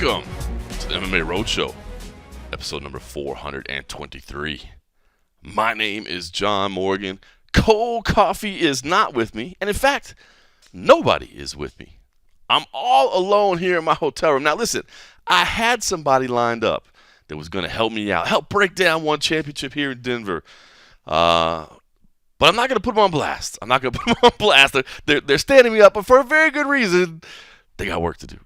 Welcome to the MMA Roadshow, episode number 423. My name is John Morgan. Cold coffee is not with me, and in fact, nobody is with me. I'm all alone here in my hotel room. Now listen, I had somebody lined up that was going to help me out, help break down one championship here in Denver. But I'm not going to put them on blast. They're standing me up, but for a very good reason. They got work to do.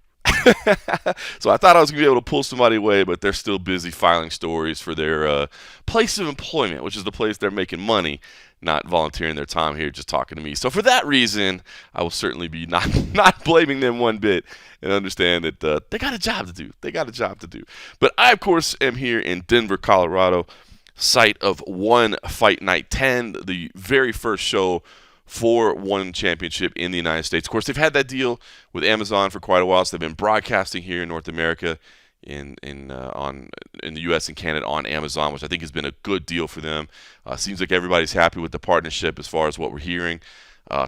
So I thought I was going to be able to pull somebody away, but they're still busy filing stories for their place of employment, which is the place they're making money, not volunteering their time here, just talking to me. So for that reason, I will certainly be not blaming them one bit and understand that they got a job to do. But I, of course, am here in Denver, Colorado, site of One Fight Night 10, the very first show for one championship in the United States. Of course, they've had that deal with Amazon for quite a while, so they've been broadcasting here in North America, in the U.S. and Canada on Amazon, which I think has been a good deal for them. Seems like everybody's happy with the partnership as far as what we're hearing.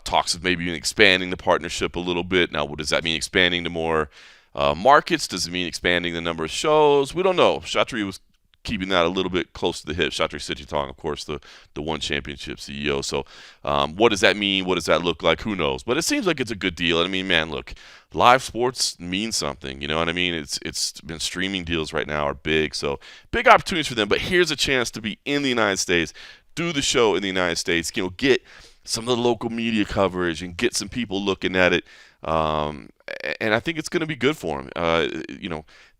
Talks of maybe even expanding the partnership a little bit. Now, what does that mean? Expanding to more markets? Does it mean expanding the number of shows? We don't know. Chatri was keeping that a little bit close to the hip. Chatri Sityodtong, of course, the One Championship CEO. So what does that mean? What does that look like? Who knows? But it seems like it's a good deal. I mean, man, look, live sports means something. You know what I mean? It's been streaming deals right now are big. So big opportunities for them. But here's a chance to be in the United States, do the show in the United States, get some of the local media coverage and get some people looking at it. And I think it's going to be good for him.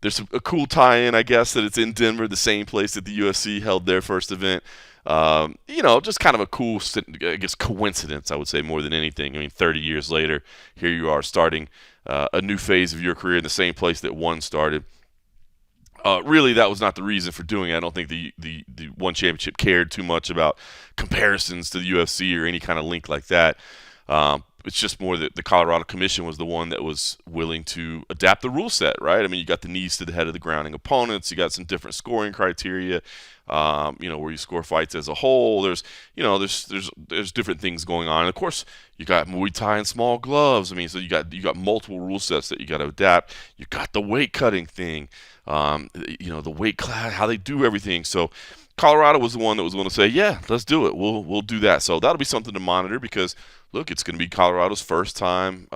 There's a cool tie-in, I guess, that it's in Denver, the same place that the UFC held their first event. Just kind of a cool, I guess, coincidence, I would say, more than anything. I mean, 30 years later, here you are starting a new phase of your career in the same place that one started. Really, that was not the reason for doing it. I don't think the One Championship cared too much about comparisons to the UFC or any kind of link like that. It's just more that the Colorado Commission was the one that was willing to adapt the rule set, right? I mean, you got the knees to the head of the grounding opponents. You got some different scoring criteria, where you score fights as a whole. There's different things going on. And of course, you got Muay Thai and small gloves. I mean, so you got multiple rule sets that you got to adapt. You got the weight cutting thing, the weight class, how they do everything. So Colorado was the one that was going to say, yeah, let's do it. We'll do that. So that'll be something to monitor because, look, it's going to be Colorado's first time,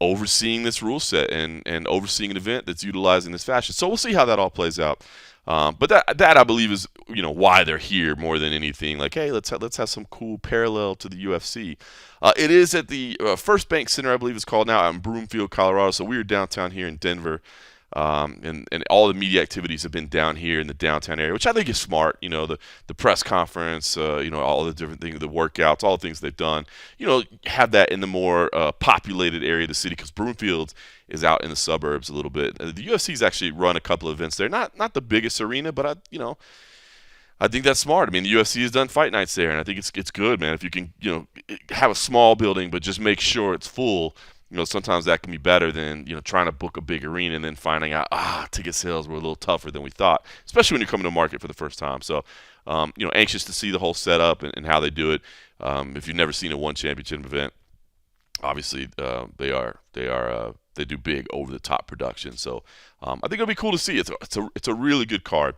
overseeing this rule set and overseeing an event that's utilizing this fashion. So we'll see how that all plays out. But that I believe is why they're here more than anything. Like, hey, let's have some cool parallel to the UFC. It is at the First Bank Center, I believe it's called now, out in Broomfield, Colorado. So we are downtown here in Denver. And all the media activities have been down here in the downtown area, which I think is smart. The press conference, all the different things, the workouts, all the things they've done. Have that in the more populated area of the city because Broomfield is out in the suburbs a little bit. The UFC's actually run a couple of events there. Not the biggest arena, but I think that's smart. I mean, the UFC has done fight nights there, and I think it's good, man. If you can have a small building, but just make sure it's full. Sometimes that can be better than, trying to book a big arena and then finding out, ticket sales were a little tougher than we thought, especially when you're coming to market for the first time. So, anxious to see the whole setup and how they do it. If you've never seen a One Championship event, obviously they do big over the top production. So, I think it'll be cool to see. It's a really good card.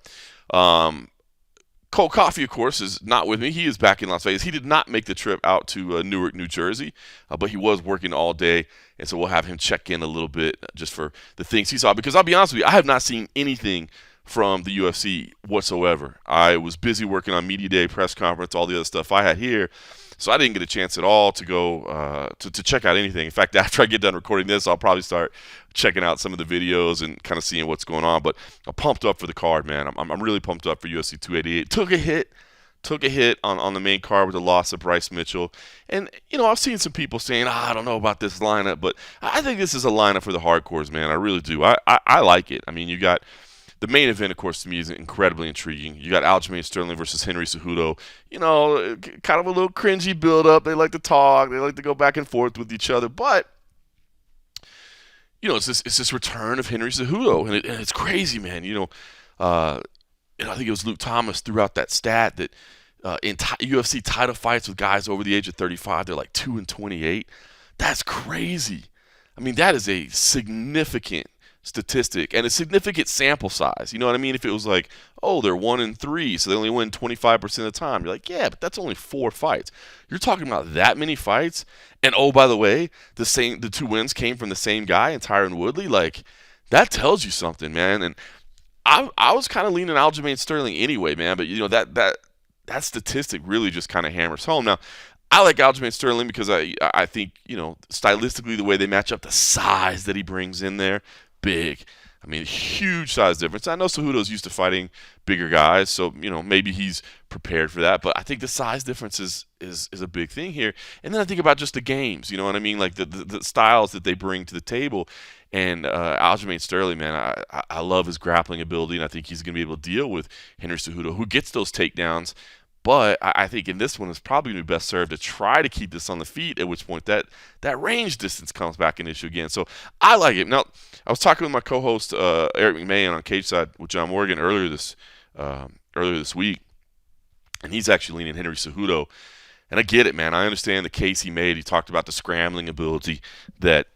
Cold Coffee, of course, is not with me. He is back in Las Vegas. He did not make the trip out to Newark, New Jersey, but he was working all day, and so we'll have him check in a little bit just for the things he saw. Because I'll be honest with you, I have not seen anything from the UFC whatsoever. I was busy working on Media Day, press conference, all the other stuff I had here, so I didn't get a chance at all to go to check out anything. In fact, after I get done recording this, I'll probably start checking out some of the videos and kind of seeing what's going on. But I'm pumped up for the card, man. I'm really pumped up for UFC 288. Took a hit on the main card with the loss of Bryce Mitchell. And, I've seen some people saying, I don't know about this lineup, but I think this is a lineup for the hardcores, man. I really do. I like it. I mean, you got the main event, of course, to me is incredibly intriguing. You got Aljamain Sterling versus Henry Cejudo. Kind of a little cringy build-up. They like to talk. They like to go back and forth with each other. But, it's this return of Henry Cejudo. And it's crazy, man. I think it was Luke Thomas threw out that stat that in UFC title fights with guys over the age of 35, they're like 2-28. That's crazy. I mean, that is a significant statistic and a significant sample size. You know what I mean? If it was like, oh, they're 1-3, so they only win 25% of the time, you're like, yeah, but that's only 4 fights. You're talking about that many fights, and oh, by the way, the 2 wins came from the same guy, and Tyron Woodley. Like, that tells you something, man. And I was kind of leaning Aljamain Sterling anyway, man. But that statistic really just kind of hammers home. Now, I like Aljamain Sterling because I think stylistically the way they match up, the size that he brings in there, big. I mean, huge size difference. I know Cejudo's used to fighting bigger guys, so maybe he's prepared for that. But I think the size difference is a big thing here. And then I think about just the games. You know what I mean? Like the styles that they bring to the table. And Aljamain Sterling, man, I love his grappling ability, and I think he's going to be able to deal with Henry Cejudo, who gets those takedowns. But I think in this one, it's probably going to be best served to try to keep this on the feet, at which point that range distance comes back an issue again. So I like it. Now, I was talking with my co-host Eric McMahon on Cage Side with John Morgan earlier this week, and he's actually leaning Henry Cejudo. And I get it, man. I understand the case he made. He talked about the scrambling ability that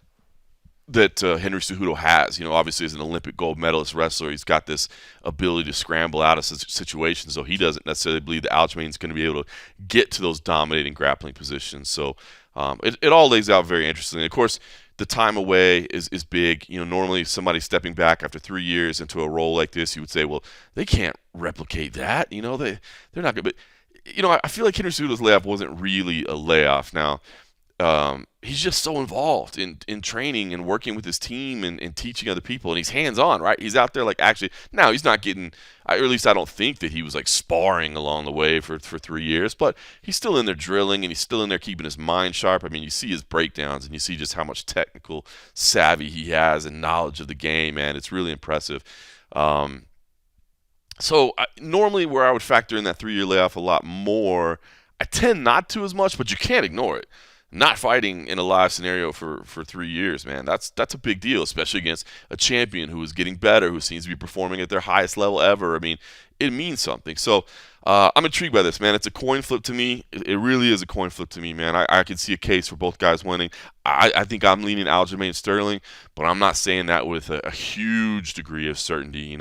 Henry Cejudo has. Obviously as an Olympic gold medalist wrestler, he's got this ability to scramble out of situations, so he doesn't necessarily believe that Aljamain's going to be able to get to those dominating grappling positions. So it all lays out very interestingly. Of course, the time away is big. Normally somebody stepping back after 3 years into a role like this, you would say, well, they can't replicate that. They're not good. But, I feel like Henry Cejudo's layoff wasn't really a layoff. Now, he's just so involved in training and working with his team and teaching other people, and he's hands-on, right? He's out there, like, actually, now he's not getting, or at least I don't think that he was, like, sparring along the way for 3 years, but he's still in there drilling, and he's still in there keeping his mind sharp. I mean, you see his breakdowns, and you see just how much technical savvy he has and knowledge of the game, man. It's really impressive. Normally where I would factor in that 3-year layoff a lot more, I tend not to as much, but you can't ignore it. Not fighting in a live scenario for 3 years, man, that's a big deal, especially against a champion who is getting better, who seems to be performing at their highest level ever. I mean, it means something. So I'm intrigued by this, man. It's a coin flip to me. It really is a coin flip to me, man. I can see a case for both guys winning. I think I'm leaning Aljamain Sterling, but I'm not saying that with a huge degree of certainty. You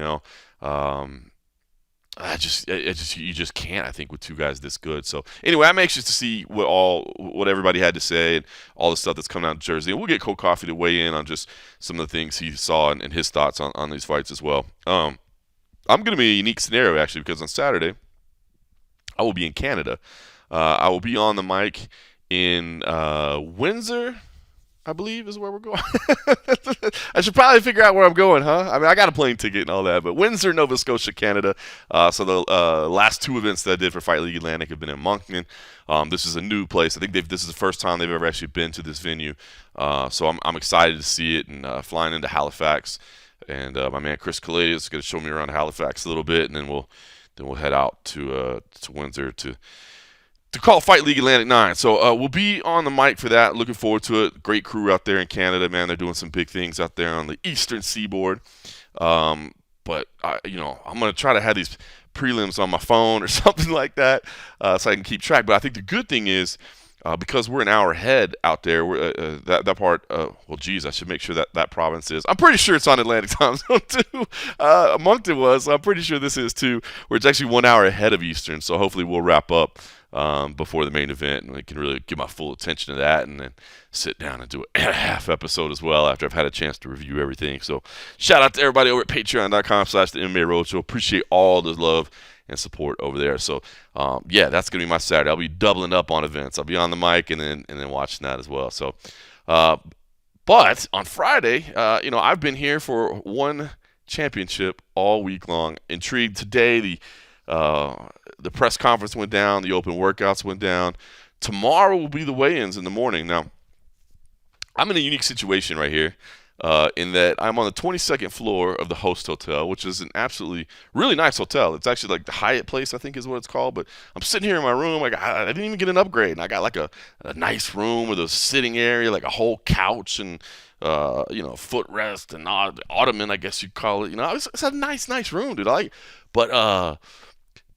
just can't, I think, with two guys this good. So anyway, I'm anxious to see what everybody had to say and all the stuff that's coming out of Jersey. And we'll get Cold Coffee to weigh in on just some of the things he saw and his thoughts on these fights as well. I'm going to be a unique scenario, actually, because on Saturday, I will be in Canada. I will be on the mic in Windsor, I believe, is where we're going. I should probably figure out where I'm going, huh? I mean, I got a plane ticket and all that, but Windsor, Nova Scotia, Canada. So the last 2 events that I did for Fight League Atlantic have been in Moncton. This is a new place. I think this is the first time they've ever actually been to this venue. So I'm excited to see it, and flying into Halifax. And my man Chris Caladius is going to show me around Halifax a little bit, and then we'll head out to Windsor to call Fight League Atlantic 9. So we'll be on the mic for that. Looking forward to it. Great crew out there in Canada, man. They're doing some big things out there on the eastern seaboard. But I'm going to try to have these prelims on my phone or something like that so I can keep track. But I think the good thing is, because we're an hour ahead out there, that part, I should make sure that province is. I'm pretty sure it's on Atlantic time zone too. Moncton was, so I'm pretty sure this is too, where it's actually 1 hour ahead of Eastern. So hopefully we'll wrap up before the main event, and I can really give my full attention to that, and then sit down and do a half episode as well after I've had a chance to review everything. So shout out to everybody over at patreon.com/the MMA Roadshow. Appreciate all the love and support over there. So that's gonna be my Saturday. I'll be doubling up on events. I'll be on the mic and then watching that as well. So but on Friday, I've been here for one championship all week long. Intrigued today. The press conference went down. The open workouts went down. Tomorrow will be the weigh-ins in the morning. Now, I'm in a unique situation right here in that I'm on the 22nd floor of the Host Hotel, which is an absolutely really nice hotel. It's actually like the Hyatt Place, I think is what it's called. But I'm sitting here in my room. Like, I didn't even get an upgrade. And I got like a nice room with a sitting area, like a whole couch and footrest and ottoman, I guess you'd call it. It's a nice room, dude. But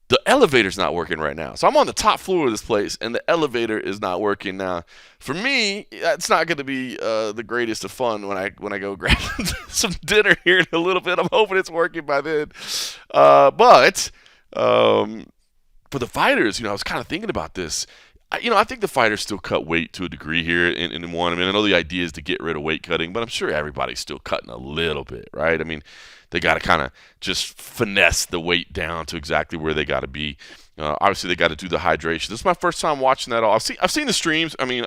the elevator's not working right now. So I'm on the top floor of this place, and the elevator is not working now. For me, it's not going to be the greatest of fun when I go grab some dinner here in a little bit. I'm hoping it's working by then. But for the fighters, I was kind of thinking about this. I think the fighters still cut weight to a degree here in one. I mean, I know the idea is to get rid of weight cutting, but I'm sure everybody's still cutting a little bit, right? I mean, they got to kind of just finesse the weight down to exactly where they got to be. Obviously, they got to do the hydration. This is my first time watching that all. I've seen the streams. I mean,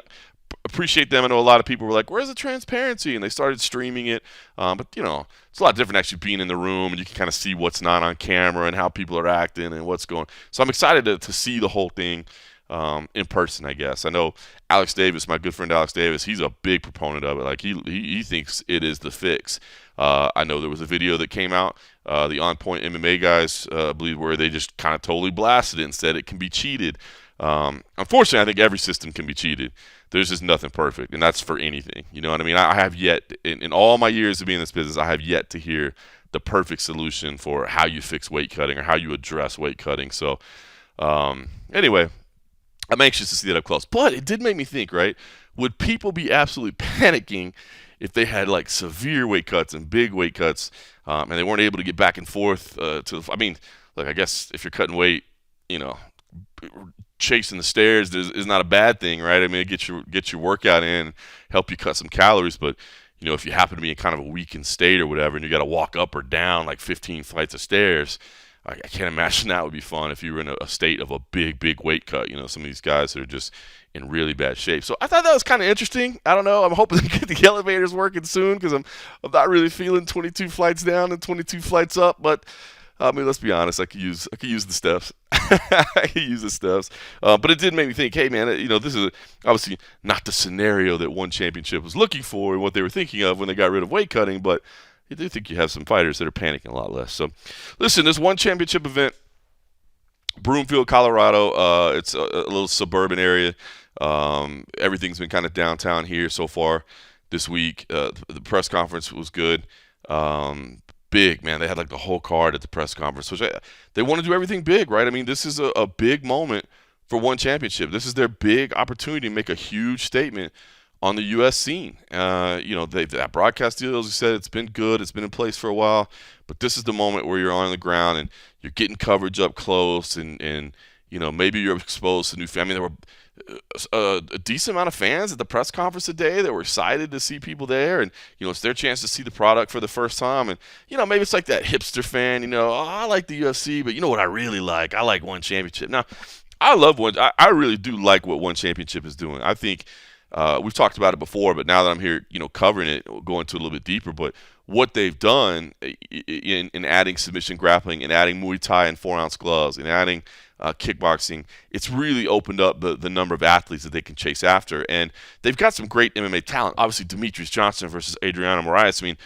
appreciate them. I know a lot of people were like, "Where's the transparency?" And they started streaming it. But it's a lot different actually being in the room, and you can kind of see what's not on camera and how people are acting and what's going. So I'm excited to see the whole thing in person, I guess. I know Alex Davis, my good friend Alex Davis, he's a big proponent of it. Like he thinks it is the fix. I know there was a video that came out, the On Point MMA guys, I believe, where they just kind of totally blasted it and said it can be cheated. Unfortunately, I think every system can be cheated. There's just nothing perfect, and that's for anything. You know what I mean? I have yet, in all my years of being in this business, I have yet to hear the perfect solution for how you fix weight cutting or how you address weight cutting. So, anyway, I'm anxious to see that up close. But it did make me think, right? Would people be absolutely panicking if they had like severe weight cuts and big weight cuts, and they weren't able to get back and forth I mean, like I guess if you're cutting weight, chasing the stairs is not a bad thing, right? I mean, it gets your workout in, help you cut some calories, but if you happen to be in kind of a weakened state or whatever, and you got to walk up or down like 15 flights of stairs, I can't imagine that would be fun if you were in a state of a big weight cut. Some of these guys that are just in really bad shape. So I thought that was kind of interesting. I don't know. I'm hoping to get the elevators working soon because I'm not really feeling 22 flights down and 22 flights up. But I mean, let's be honest. I could use the steps. I could use the steps. But it did make me think, hey man, this is obviously not the scenario that One Championship was looking for and what they were thinking of when they got rid of weight cutting, but I do think you have some fighters that are panicking a lot less. So, listen, this One Championship event, Broomfield, Colorado. It's a little suburban area. Everything's been kind of downtown here so far this week. The press conference was good. Big, man. They had like the whole card at the press conference. They want to do everything big, right? I mean, this is a big moment for One Championship. This is their big opportunity to make a huge statement on the U.S. scene. That broadcast deal, as you said, it's been good. It's been in place for a while. But this is the moment where you're on the ground and you're getting coverage up close and maybe you're exposed to new fans. I mean, there were a decent amount of fans at the press conference today that were excited to see people there. And, it's their chance to see the product for the first time. And, maybe it's like that hipster fan, oh, I like the UFC, but you know what I really like? I like One Championship. Now, I love One. I really do like what One Championship is doing. I think we've talked about it before, but now that I'm here, covering it, we'll go into it a little bit deeper. But what they've done in adding submission grappling and adding Muay Thai and 4-ounce gloves and adding kickboxing, it's really opened up the number of athletes that they can chase after. And they've got some great MMA talent. Obviously, Demetrius Johnson versus Adriano Moraes. I mean,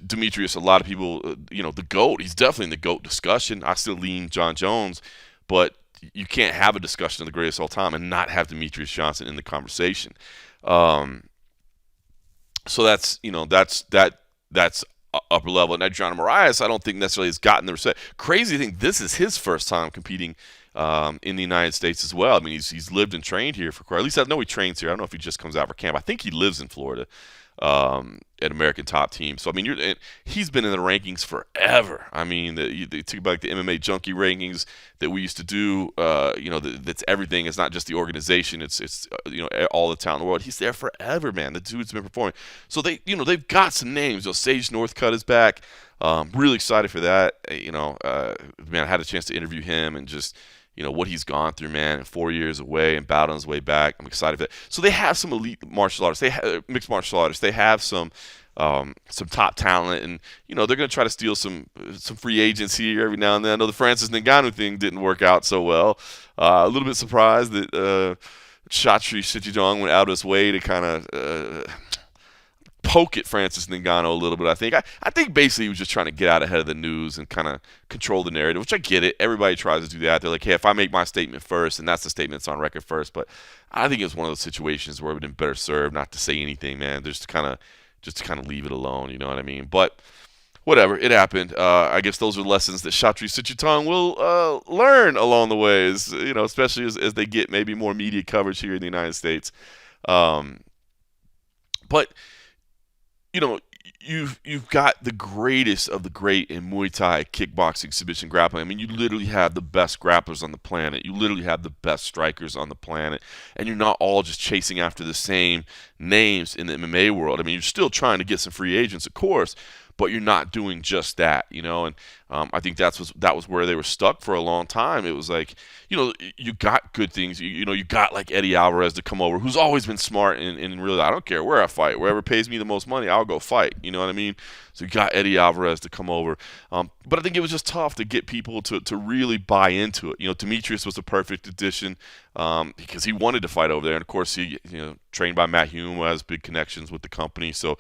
Demetrius, a lot of people, the GOAT. He's definitely in the GOAT discussion. I still lean John Jones, but you can't have a discussion of the greatest of all time and not have Demetrius Johnson in the conversation. So that's upper level. And Adriano Moraes, I don't think necessarily has gotten the respect. Crazy thing, this is his first time competing in the United States as well. I mean, he's lived and trained here for quite. At least I know he trains here. I don't know if he just comes out for camp. I think he lives in Florida at American Top Team. So I mean, he's been in the rankings forever. I mean, they talk about like the MMA junkie rankings that we used to do. That's everything. It's not just the organization. It's all the talent in the world. He's there forever, man. The dude's been performing. So they've got some names. Sage Northcutt is back. Really excited for that. Man, I had a chance to interview him and just what he's gone through, man, and 4 years away and battled on his way back. I'm excited for that. So they have some elite martial artists. They have mixed martial artists. They have some top talent, and they're going to try to steal some free agents here every now and then. I know the Francis Ngannou thing didn't work out so well. A little bit surprised that Chatri Sittijong went out of his way to kind of poke at Francis Ngannou a little bit. I think basically he was just trying to get out ahead of the news and kind of control the narrative, which I get it. Everybody tries to do that. They're like, hey, if I make my statement first, and that's the statement that's on record first. But I think it's one of those situations where it would have been better served not to say anything, man. Just to kind of leave it alone. You know what I mean? But whatever, it happened. I guess those are lessons that Chatri Sichutan will learn along the ways, especially as they get maybe more media coverage here in the United States. Um, but you know, you've got the greatest of the great in Muay Thai, kickboxing, submission grappling. I mean, you literally have the best grapplers on the planet. You literally have the best strikers on the planet, and you're not all just chasing after the same names in the MMA world. I mean, you're still trying to get some free agents, of course, but you're not doing just that, And I think that was where they were stuck for a long time. It was like, you got good things. You got like Eddie Alvarez to come over, who's always been smart and really, I don't care where I fight, wherever pays me the most money, I'll go fight. You know what I mean? So you got Eddie Alvarez to come over, but I think it was just tough to get people to really buy into it. Demetrius was the perfect addition because he wanted to fight over there, and of course he trained by Matt Hume, who has big connections with the company, so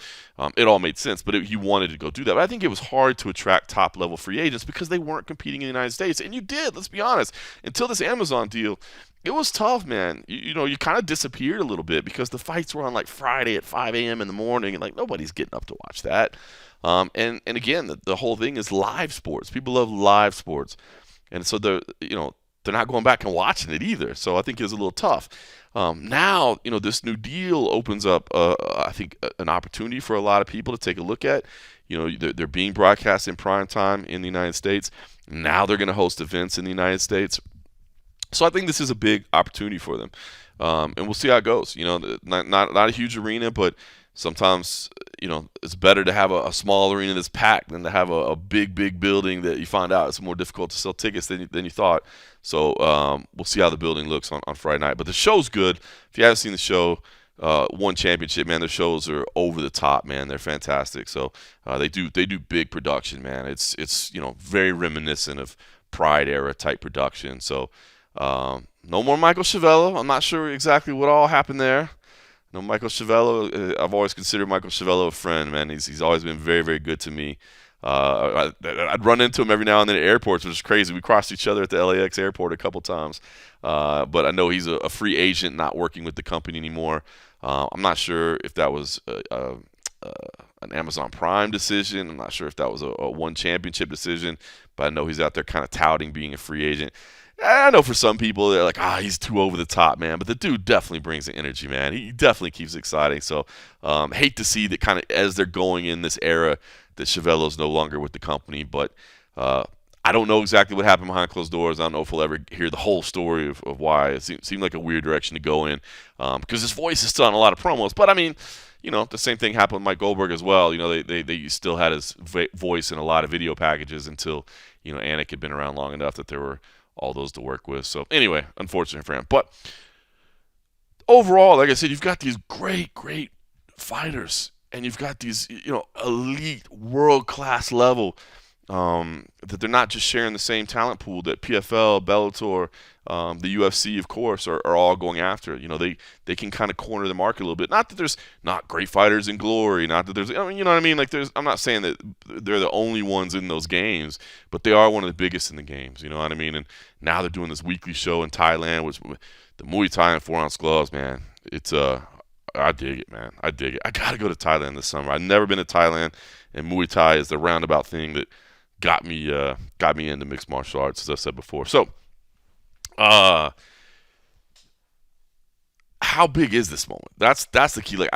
it all made sense. But he wanted to go do that. But I think it was hard to attract top level free agents because they weren't competing in the United States, and you did. Let's be honest. Until this Amazon deal, it was tough, man. You kind of disappeared a little bit because the fights were on like Friday at 5 a.m. in the morning, and like nobody's getting up to watch that. And again, the whole thing is live sports. People love live sports, and so they're not going back and watching it either. So I think it's a little tough. Now, this new deal opens up, I think, an opportunity for a lot of people to take a look at. They're being broadcast in prime time in the United States. Now they're going to host events in the United States. So I think this is a big opportunity for them, and we'll see how it goes. Not a huge arena, but sometimes it's better to have a small arena that's packed than to have a big building that you find out it's more difficult to sell tickets than you thought. So we'll see how the building looks on Friday night. But the show's good. If you haven't seen the show, One Championship, man, their shows are over the top, man. They're fantastic. So they do big production, man. It's very reminiscent of Pride era type production. So no more Michael Chiavello. I'm not sure exactly what all happened there. No, Michael Chiavello, I've always considered Michael Chiavello a friend, man. He's always been very, very good to me. I'd run into him every now and then at airports, which is crazy. We crossed each other at the LAX airport a couple times. But I know he's a free agent, not working with the company anymore. I'm not sure if that was an Amazon Prime decision. I'm not sure if that was a One Championship decision. But I know he's out there kind of touting being a free agent. I know for some people they're like, he's too over the top, man. But the dude definitely brings the energy, man. He definitely keeps it exciting. So hate to see that kind of as they're going in this era that Chiavello's no longer with the company. But I don't know exactly what happened behind closed doors. I don't know if we'll ever hear the whole story of why. It seemed like a weird direction to go in because his voice is still on a lot of promos. But I mean, the same thing happened with Mike Goldberg as well. They still had his voice in a lot of video packages until Anik had been around long enough that there were all those to work with. So anyway, unfortunate for him. But overall, like I said, you've got these great fighters, and you've got these elite world-class level that they're not just sharing the same talent pool that PFL, Bellator, the UFC, of course, are all going after. They can kind of corner the market a little bit. Not that there's not great fighters in glory, not that there's, you know what I mean? Like I'm not saying that they're the only ones in those games, but they are one of the biggest in the games. You know what I mean? And now they're doing this weekly show in Thailand, which the Muay Thai and 4-ounce gloves, man. It's I dig it, man. I dig it. I gotta go to Thailand this summer. I've never been to Thailand, and Muay Thai is the roundabout thing that got me into mixed martial arts, as I said before. So, how big is this moment? That's the key. Like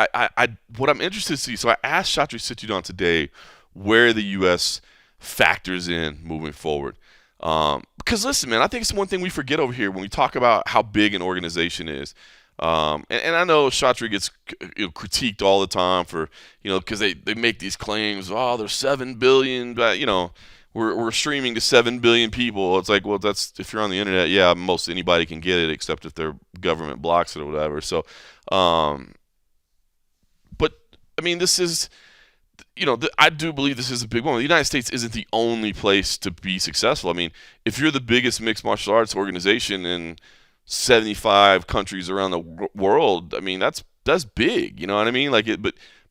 what I'm interested to see. So I asked Chatri Sichutan today where the U.S. factors in moving forward. Because listen, man, I think it's one thing we forget over here when we talk about how big an organization is. And I know Chatri gets critiqued all the time for because they make these claims. There's 7 billion, but we're streaming to 7 billion people. It's like, well, that's if you're on the internet, yeah, most anybody can get it except if their government blocks it or whatever. So, but I mean, this is. I do believe this is a big one. The United States isn't the only place to be successful. I mean, if you're the biggest mixed martial arts organization in 75 countries around the world, I mean, that's big. You know what I mean? Like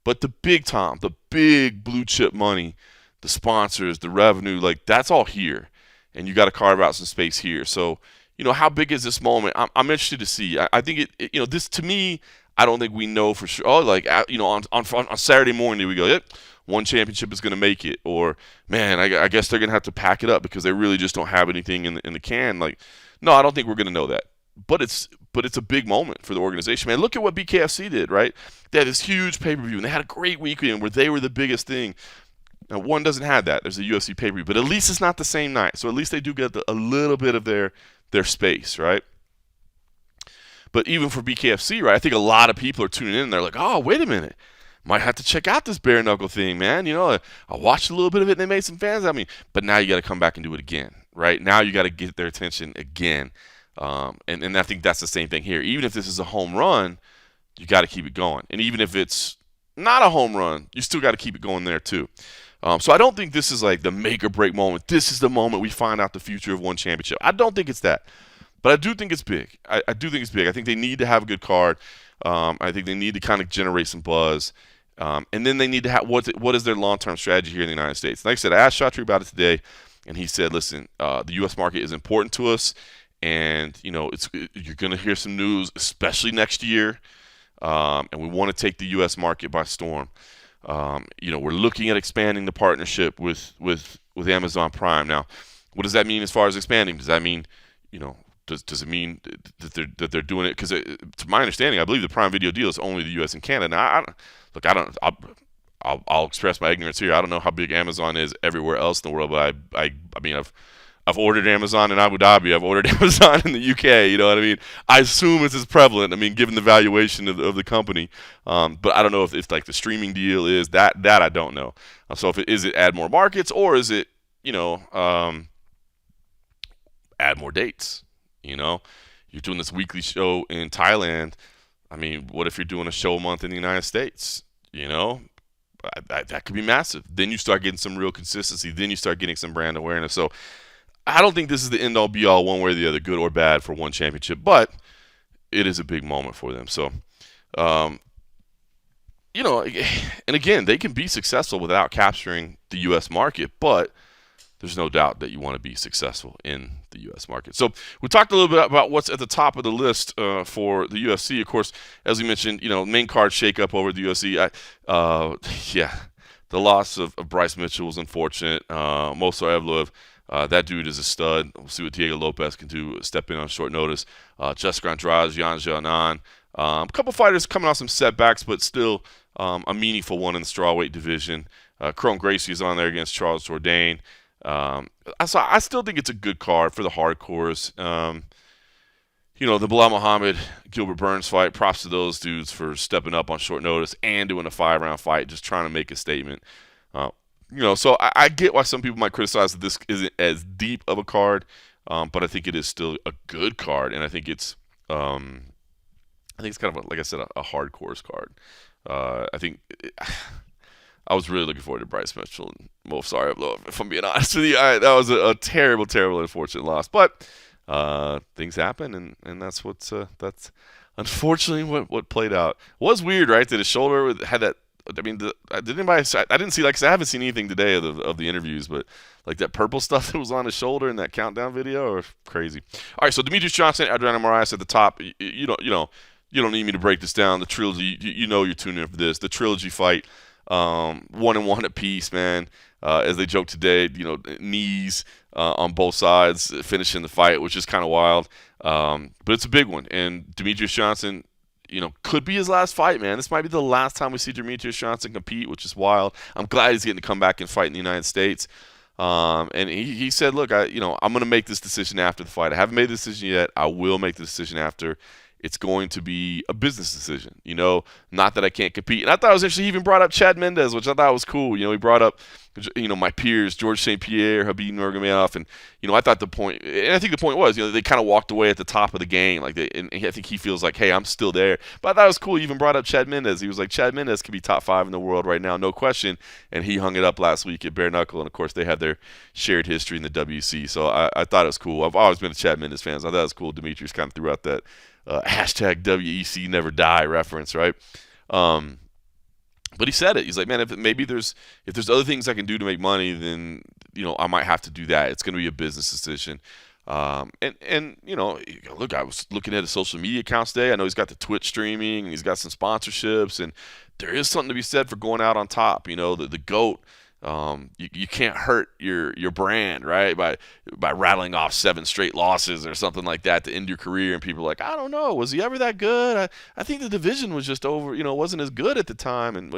but the big time, the big blue chip money, the sponsors, the revenue, like that's all here, and you got to carve out some space here. So, how big is this moment? I'm interested to see. I think this to me. I don't think we know for sure. On Saturday morning we go, yep, one championship is going to make it, or man, I guess they're going to have to pack it up because they really just don't have anything in the can. Like, no, I don't think we're going to know that. But it's a big moment for the organization, man. Look at what BKFC did, right? They had this huge pay-per-view, and they had a great weekend where they were the biggest thing. Now, one doesn't have that. There's a UFC pay-per-view, but at least it's not the same night. So at least they do get a little bit of their space, right? But even for BKFC, right, I think a lot of people are tuning in and they're like, oh, wait a minute. Might have to check out this bare knuckle thing, man. I watched a little bit of it and they made some fans out of me. But now you got to come back and do it again, right? Now you got to get their attention again. And I think that's the same thing here. Even if this is a home run, you got to keep it going. And even if it's not a home run, you still got to keep it going there too. So I don't think this is like the make or break moment. This is the moment we find out the future of one championship. I don't think it's that. But I do think it's big. I do think it's big. I think they need to have a good card. I think they need to kind of generate some buzz. And then they need to have what is their long-term strategy here in the United States. Like I said, I asked Chatri about it today, and he said, listen, the U.S. market is important to us. And, you're going to hear some news, especially next year. And we want to take the U.S. market by storm. We're looking at expanding the partnership with Amazon Prime. Now, what does that mean as far as expanding? Does that mean, does it mean that they're doing it? Because to my understanding, I believe the Prime Video deal is only the U.S. and Canada. Now, I'll express my ignorance here. I don't know how big Amazon is everywhere else in the world, but I've ordered Amazon in Abu Dhabi. I've ordered Amazon in the UK. You know what I mean? I assume it's as prevalent. I mean, given the valuation of the company. But I don't know if like the streaming deal is that I don't know. So is it add more markets, or is it add more dates? You're doing this weekly show in Thailand. I mean, what if you're doing a show a month in the United States? That could be massive. Then you start getting some real consistency. Then you start getting some brand awareness. So I don't think this is the end-all, be-all, one way or the other, good or bad for one championship, but it is a big moment for them. So, and again, they can be successful without capturing the U.S. market, but there's no doubt that you want to be successful in the U.S. market. So we talked a little bit about what's at the top of the list for the UFC. Of course, as we mentioned, main card shakeup over the UFC. The loss of Bryce Mitchell was unfortunate. Movsar Evloev, that dude is a stud. We'll see what Diego Lopez can do, step in on short notice. Jessica Andrade, Yan Xiaonan. A couple fighters coming off some setbacks, but still a meaningful one in the strawweight division. Chrome Gracie is on there against Charles Jourdain. I still think it's a good card for the hardcores. The Bilal Muhammad, Gilbert Burns fight, props to those dudes for stepping up on short notice and doing a 5-round fight, just trying to make a statement. So I get why some people might criticize that this isn't as deep of a card, but I think it is still a good card, and I think it's kind of like I said, a hardcores card. I was really looking forward to Bryce Mitchell and Movsar Evloev, if I'm being honest with you. That was a terrible, terrible, unfortunate loss. But things happen, and that's that's unfortunately what played out. It was weird, right? That his shoulder had that. I mean, I didn't see, like, I haven't seen anything today of the interviews, but like that purple stuff that was on his shoulder in that countdown video, or crazy. All right, so Demetrius Johnson, Adriano Moraes at the top. You don't need me to break this down. The trilogy, you're tuning in for this. The trilogy fight. 1-1 apiece, man. As they joke today, knees on both sides finishing the fight, which is kind of wild. But it's a big one. And Demetrius Johnson, could be his last fight, man. This might be the last time we see Demetrius Johnson compete, which is wild. I'm glad he's getting to come back and fight in the United States. And he said, look, I'm going to make this decision after the fight. I haven't made the decision yet. I will make the decision after. It's going to be a business decision, not that I can't compete. And I thought it was interesting. He even brought up Chad Mendes, which I thought was cool. He brought up, my peers, George St. Pierre, Habib Nurmagomedov. And, I thought the point, and I think the point was, they kind of walked away at the top of the game. And I think he feels like, hey, I'm still there. But I thought it was cool. He even brought up Chad Mendes. He was like, Chad Mendes could be top 5 in the world right now, no question. And he hung it up last week at Bare Knuckle. And, of course, they have their shared history in the WC. So I thought it was cool. I've always been a Chad Mendes fan, so I thought it was cool. Demetrius kind of threw out that hashtag WEC never die reference, right? But he said it. He's like, man, if there's other things I can do to make money, then I might have to do that. It's going to be a business decision. And look, I was looking at his social media accounts today. I know he's got the Twitch streaming, and he's got some sponsorships, and there is something to be said for going out on top. The GOAT. You can't hurt your brand, right? By rattling off 7 straight losses or something like that to end your career, and people are like, I don't know, was he ever that good? I think the division was just over, wasn't as good at the time, and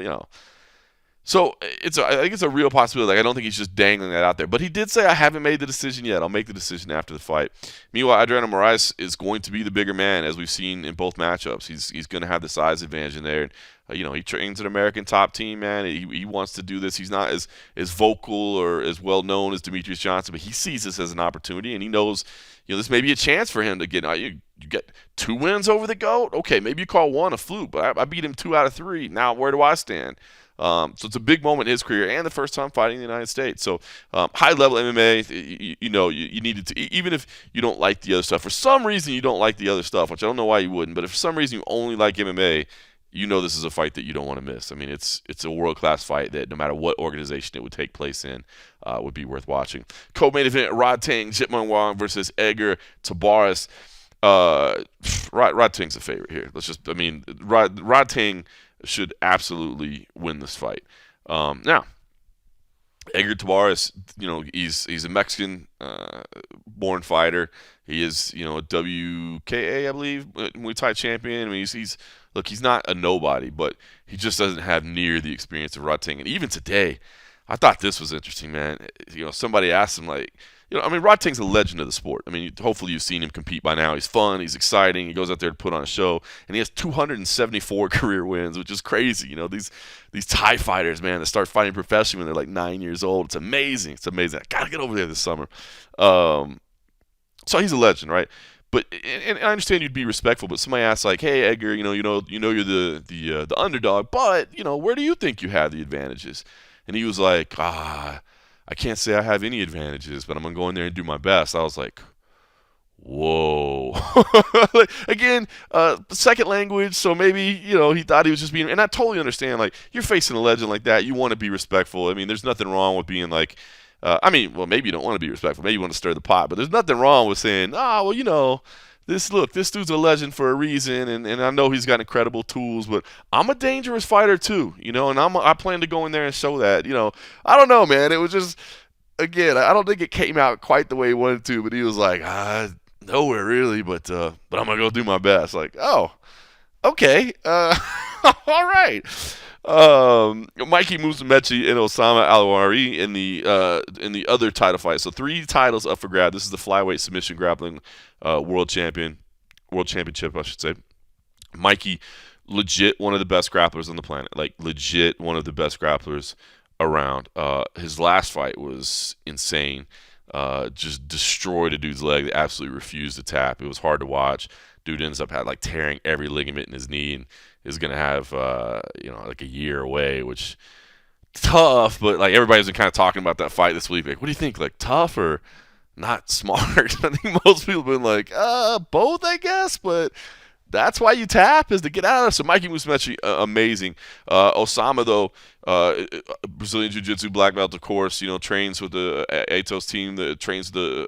So I think it's a real possibility. Like, I don't think he's just dangling that out there. But he did say, I haven't made the decision yet. I'll make the decision after the fight. Meanwhile, Adriano Moraes is going to be the bigger man, as we've seen in both matchups. He's going to have the size advantage in there. And, he trains an American top team, man. He wants to do this. He's not as vocal or as well known as Demetrius Johnson, but he sees this as an opportunity, and he knows, this may be a chance for him to get. You get 2 wins over the GOAT. Okay, maybe you call one a fluke, but I beat him 2 out of 3. Now, where do I stand? So it's a big moment in his career and the first time fighting in the United States. So high-level MMA, you needed to, even if you don't like the other stuff. For some reason, you don't like the other stuff, which I don't know why you wouldn't. But if for some reason you only like MMA, this is a fight that you don't want to miss. I mean, it's a world-class fight that no matter what organization it would take place in, would be worth watching. Co-main event, Rodtang Jitman versus Edgar Tabares. Rodtang's a favorite here. Rodtang should absolutely win this fight. Now, Edgar Tabares, he's a Mexican-born fighter. He is, a WKA, I believe, Muay Thai champion. I mean, he's not a nobody, but he just doesn't have near the experience of Rodtang. And even today, I thought this was interesting, man. Somebody asked him, like, Rodtang's a legend of the sport. I mean, hopefully you've seen him compete by now. He's fun. He's exciting. He goes out there to put on a show, and he has 274 career wins, which is crazy. These Thai fighters, man, that start fighting professionally when they're like 9 years old. It's amazing. It's amazing. I gotta get over there this summer. So he's a legend, right? But and I understand you'd be respectful, but somebody asks, like, "Hey, Edgar, you're the underdog, but where do you think you have the advantages?" And he was like, I can't say I have any advantages, but I'm going to go in there and do my best. I was like, whoa. Again, second language, so maybe, he thought he was just being, and I totally understand, like, you're facing a legend like that, you want to be respectful. I mean, there's nothing wrong with being like, maybe you don't want to be respectful, maybe you want to stir the pot, but there's nothing wrong with saying, this dude's a legend for a reason, and I know he's got incredible tools, but I'm a dangerous fighter too, and I plan to go in there and show that, I don't know, man. It was just, again, I don't think it came out quite the way he wanted to, but he was like, nowhere really, but I'm gonna go do my best. Like, oh, okay, all right. Mikey Musumeci and Osama Alawari in the other title fight. So 3 titles up for grab. This is the flyweight submission grappling world championship, I should say. Mikey, legit one of the best grapplers on the planet. Like, legit one of the best grapplers around. His last fight was insane. Just destroyed a dude's leg that absolutely refused to tap. It was hard to watch. Dude ends up tearing every ligament in his knee and is going to have like a year away, which tough, but like everybody's been kind of talking about that fight this week. Like, what do you think? Like, tough or not smart? I think most people have been like, both, I guess, but that's why you tap, is to get out of it. So Mikey Musumeci, amazing. Osama, though, Brazilian Jiu-Jitsu black belt, of course, trains with the Atos team, that trains the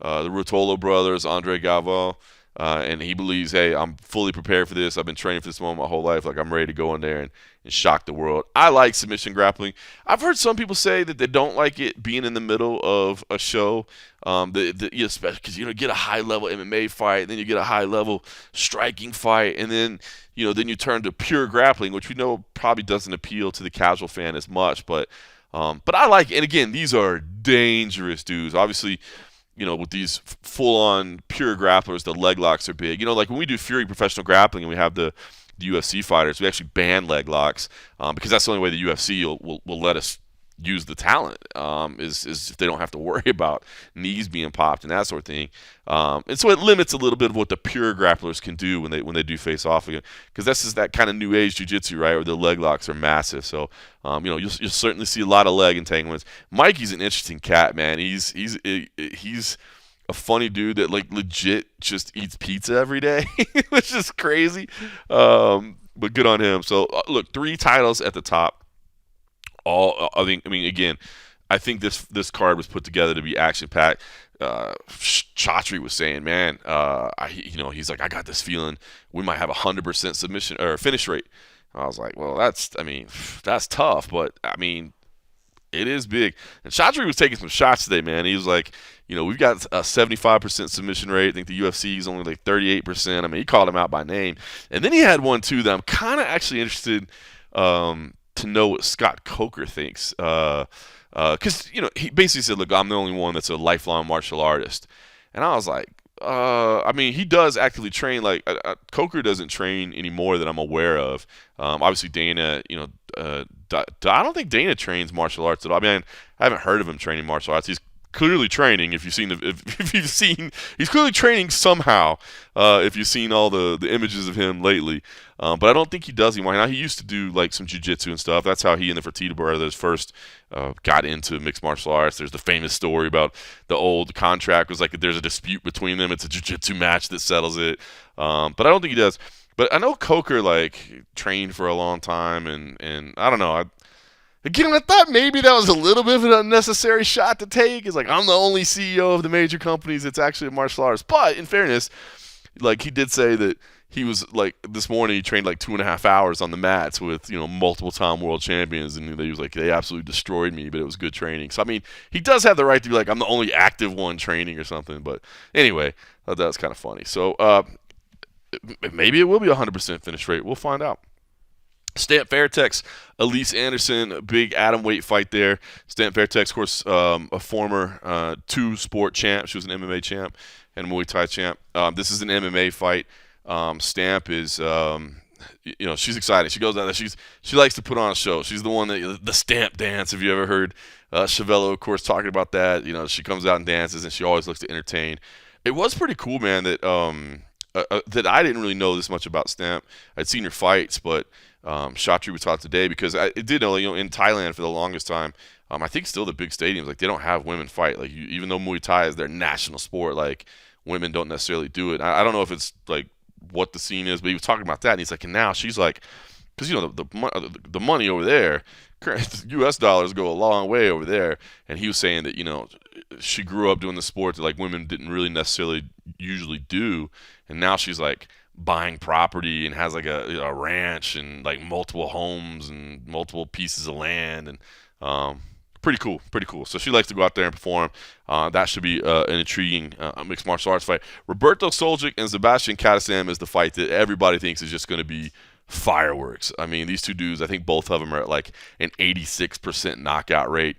Ruotolo brothers, Andre Galvão. And he believes, hey, I'm fully prepared for this. I've been training for this moment my whole life. Like, I'm ready to go in there and shock the world. I like submission grappling. I've heard some people say that they don't like it being in the middle of a show, especially because you get a high-level MMA fight, then you get a high-level striking fight, and then then you turn to pure grappling, which we know probably doesn't appeal to the casual fan as much. But I like it. And again, these are dangerous dudes. Obviously, with these full-on pure grapplers, the leg locks are big. Like when we do Fury Professional Grappling and we have the UFC fighters, we actually ban leg locks because that's the only way the UFC will let us use the talent, is if they don't have to worry about knees being popped and that sort of thing. And so it limits a little bit of what the pure grapplers can do when they do face off again, because this is that kind of new age jiu-jitsu, right, where the leg locks are massive. So you'll certainly see a lot of leg entanglements. Mikey's an interesting cat, man. He's a funny dude that like legit just eats pizza every day, which is crazy. But good on him. So look, 3 titles at the top. Again, I think this card was put together to be action packed. Chatri was saying, man, he's like, I got this feeling we might have 100% submission or finish rate. I was like, well, that's tough, but I mean, it is big. And Chatri was taking some shots today, man. He was like, we've got a 75% submission rate. I think the UFC is only like 38%. I mean, he called him out by name. And then he had one, too, that I'm kind of actually interested to know what Scott Coker thinks. Because, he basically said, look, I'm the only one that's a lifelong martial artist. And I was like, I mean, he does actively train. Like Coker doesn't train anymore that I'm aware of. Obviously, Dana, I don't think Dana trains martial arts at all. I mean, I haven't heard of him training martial arts. He's clearly training. If you've seen, he's clearly training somehow. If you've seen all the images of him lately, but I don't think he does anymore. Now he used to do like some jiu-jitsu and stuff. That's how he and the Fertitta brothers first got into mixed martial arts. There's the famous story about the old contract was like there's a dispute between them. It's a jiu-jitsu match that settles it. But I don't think he does. But I know Coker like trained for a long time, and I don't know. Again, I thought maybe that was a little bit of an unnecessary shot to take. It's like, I'm the only CEO of the major companies that's actually a martial artist. But in fairness, like he did say that he was like this morning he trained like 2.5 hours on the mats with multiple time world champions, and he was like they absolutely destroyed me, but it was good training. So I mean, he does have the right to be like I'm the only active one training or something. But anyway, I thought that was kind of funny. So maybe it will be 100% finish rate. We'll find out. Stamp Fairtex, Elise Anderson, big atomweight fight there. Stamp Fairtex, of course, a former two-sport champ. She was an MMA champ and Muay Thai champ. This is an MMA fight. Stamp is, she's excited. She goes out there. She likes to put on a show. She's the one the Stamp dance. Have you ever heard Chevello, of course, talking about that? She comes out and dances, and she always looks to entertain. It was pretty cool, man, that that I didn't really know this much about Stamp. I'd seen her fights, but Chatri was taught today because I did know, in Thailand for the longest time, I think still the big stadiums, like they don't have women fight. Like even though Muay Thai is their national sport, like women don't necessarily do it. I don't know if it's like what the scene is, but he was talking about that, and he's like, and now she's like, because the money over there, U.S. dollars go a long way over there, and he was saying that she grew up doing the sport that like women didn't really necessarily usually do, and now she's like buying property and has like a ranch and like multiple homes and multiple pieces of land, and pretty cool. So she likes to go out there and perform. That should be an intriguing mixed martial arts fight. Roberto Soljic and Sebastian Katasam is the fight that everybody thinks is just going to be fireworks. I mean, these two dudes, I think both of them are at like an 86% knockout rate.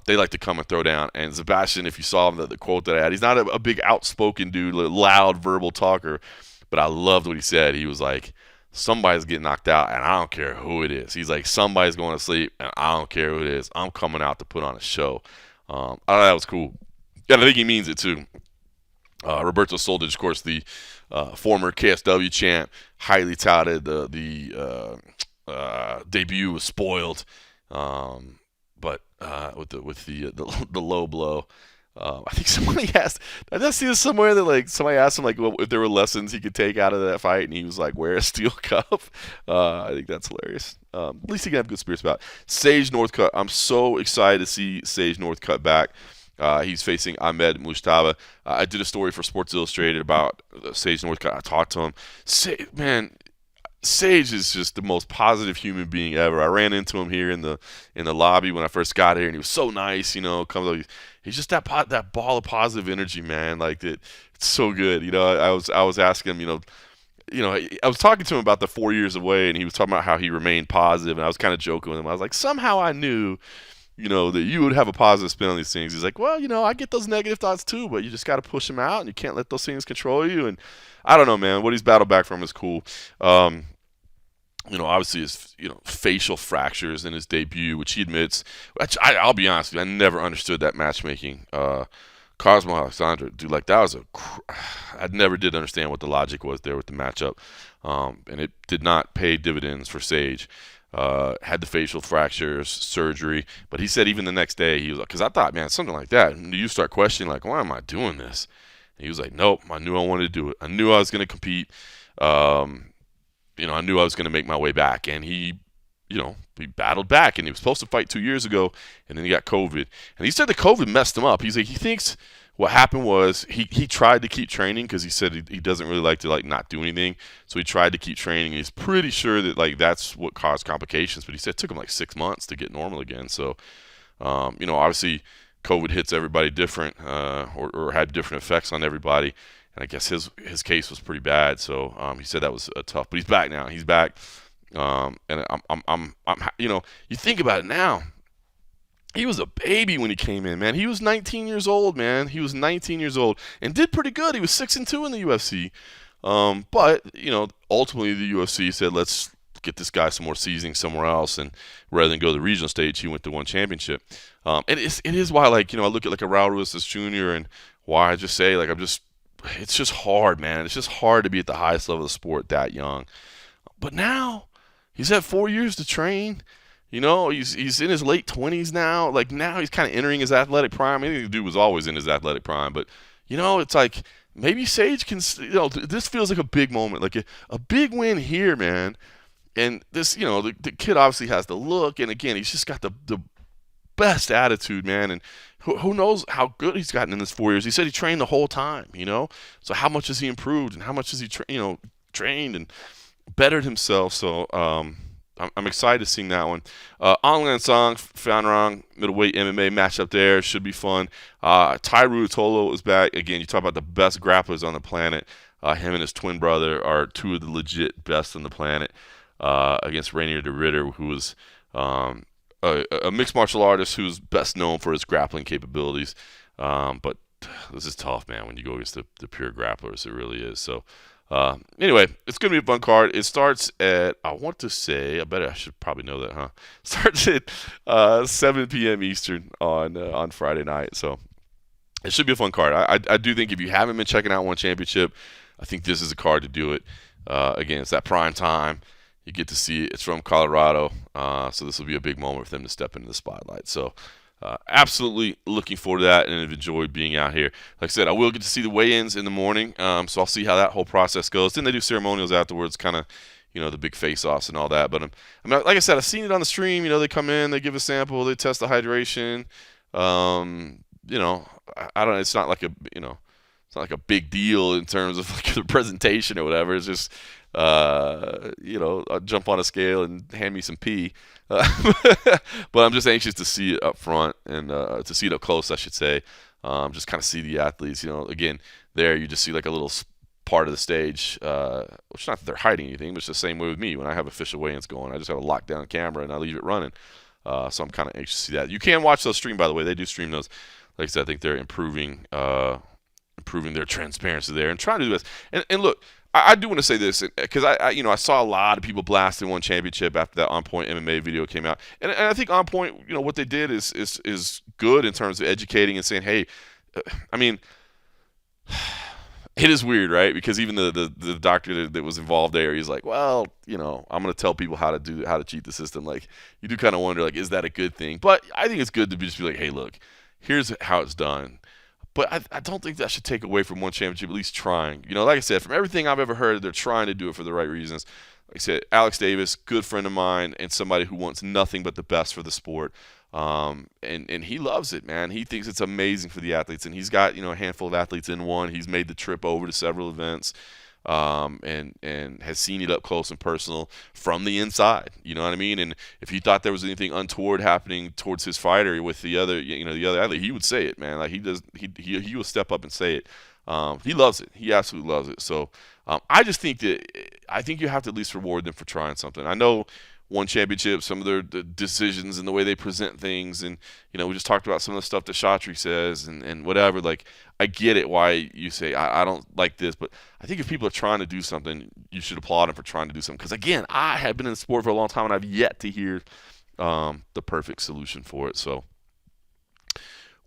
They like to come and throw down. And Sebastian, if you saw him, the quote that I had, he's not a big outspoken dude, loud verbal talker, but I loved what he said. He was like, somebody's getting knocked out, and I don't care who it is. He's like, somebody's going to sleep, and I don't care who it is. I'm coming out to put on a show. I thought that was cool. And I think he means it, too. Roberto Soldic, of course, the former KSW champ, highly touted. The debut was spoiled, but with the low blow. I think somebody asked. Did I see this somewhere that like somebody asked him like if there were lessons he could take out of that fight, and he was like, "Wear a steel cup." I think that's hilarious. At least he can have good spirits about it. Sage Northcutt. I'm so excited to see Sage Northcutt back. He's facing Ahmed Mustafa. I did a story for Sports Illustrated about Sage Northcutt. I talked to him. Sage is just the most positive human being ever. I ran into him here in the lobby when I first got here, and he was so nice. Comes up, he's just that ball of positive energy, man. Like it's so good. I was asking him, I was talking to him about the 4 years away, and he was talking about how he remained positive, and I was kind of joking with him. I was like, somehow I knew, that you would have a positive spin on these things. He's like, well, I get those negative thoughts too, but you just got to push them out, and you can't let those things control you. And I don't know, man. What he's battled back from is cool. Obviously his, facial fractures in his debut, which he admits. I'll be honest with you, I never understood that matchmaking. Cosmo Alexandra, dude, like that was I never did understand what the logic was there with the matchup, and it did not pay dividends for Sage. Had the facial fractures, surgery, but he said even the next day he was like, because I thought, man, something like that, and you start questioning like, why am I doing this? And he was like, nope, I knew I wanted to do it. I knew I was going to compete. I knew I was going to make my way back, and he he battled back, and he was supposed to fight 2 years ago, and then he got COVID. And he said the COVID messed him up. He's like, he thinks what happened was he tried to keep training because he said he doesn't really like to not do anything. So he tried to keep training. He's pretty sure that that's what caused complications. But he said it took him 6 months to get normal again. So, obviously COVID hits everybody different, or had different effects on everybody. And I guess his case was pretty bad. So he said that was tough. But he's back now. He's back. And I'm you think about it now. He was a baby when he came in, man. He was 19 years old, man. He was 19 years old and did pretty good. He was 6-2 in the UFC. But ultimately the UFC said, let's get this guy some more seasoning somewhere else, and rather than go to the regional stage, he went to one championship. It is why, I look at a Raul Ruiz Jr. and why I just say, it's just hard, man. It's just hard to be at the highest level of the sport that young. But now he's had 4 years to train. He's in his late 20s now. Now he's kind of entering his athletic prime. I mean, the dude was always in his athletic prime, but it's like maybe Sage can. This feels like a big moment, like a big win here, man. And this, the kid obviously has the look, and again, he's just got the best attitude, man. And who knows how good he's gotten in this 4 years? He said he trained the whole time, So how much has he improved, and how much has he trained and bettered himself? So I'm excited to see that one. Aung Song, Fanrong, middleweight MMA matchup there. Should be fun. Tairu Tolo is back. Again, you talk about the best grapplers on the planet. Him and his twin brother are two of the legit best on the planet, against Rainier de Ritter, who was a mixed martial artist who's best known for his grappling capabilities. But this is tough, man, when you go against the pure grapplers. It really is. So, anyway, it's going to be a fun card. It starts at, I should probably know that, huh? Starts at 7 p.m. Eastern on Friday night. So it should be a fun card. I do think if you haven't been checking out One Championship, I think this is a card to do it. Again, it's that prime time. You get to see it. It's from Colorado. So this will be a big moment for them to step into the spotlight. So absolutely looking forward to that, and have enjoyed being out here. Like I said, I will get to see the weigh-ins in the morning, so I'll see how that whole process goes. Then they do ceremonials afterwards, kind of, the big face-offs and all that. But like I said, I've seen it on the stream. They come in, they give a sample, they test the hydration. I don't. It's not like it's not like a big deal in terms of the presentation or whatever. It's just I'll jump on a scale and hand me some pee. But I'm just anxious to see it up front and to see it up close, I should say. Just kind of see the athletes. Again, there you just see a little part of the stage. Which not that they're hiding anything, but it's the same way with me. When I have official weigh-ins going, I just have a lockdown camera and I leave it running. So I'm kind of anxious to see that. You can watch those stream, by the way. They do stream those. Like I said, I think they're improving their transparency there and trying to do this. And look, I do want to say this because I saw a lot of people blasting One Championship after that On Point MMA video came out, and I think On Point, what they did is good in terms of educating and saying, hey, I mean, it is weird, right? Because even the doctor that was involved there, he's like, well, I'm going to tell people how to cheat the system. Like, you do kind of wonder, is that a good thing? But I think it's good to just be like, hey, look, here's how it's done. But I don't think that should take away from One Championship, at least trying. Like I said, from everything I've ever heard, they're trying to do it for the right reasons. Like I said, Alex Davis, good friend of mine, and somebody who wants nothing but the best for the sport. And he loves it, man. He thinks it's amazing for the athletes, and he's got a handful of athletes in one. He's made the trip over to several events, and has seen it up close and personal from the inside. You know what I mean? And if he thought there was anything untoward happening towards his fighter with the other athlete, he would say it, man. Like he will step up and say it. He loves it. He absolutely loves it. So I just think you have to at least reward them for trying something. I know One Championship, some of their decisions and the way they present things, and we just talked about some of the stuff that Shatri says and whatever. Like, I get it why you say I don't like this, but I think if people are trying to do something, you should applaud them for trying to do something. Because again, I have been in the sport for a long time, and I've yet to hear the perfect solution for it. So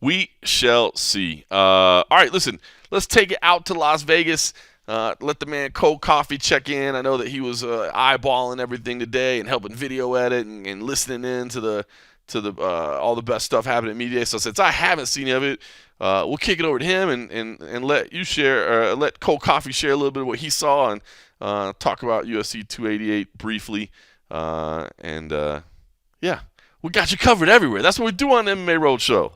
we shall see. All right, listen, let's take it out to Las Vegas. Let the man Cold Coffee check in. I know that he was eyeballing everything today and helping video edit and listening in to the all the best stuff happening at Media Day. So since I haven't seen any of it, we'll kick it over to him and let you share, let Cold Coffee share a little bit of what he saw and talk about UFC 288 briefly. Yeah, we got you covered everywhere. That's what we do on the MMA Roadshow.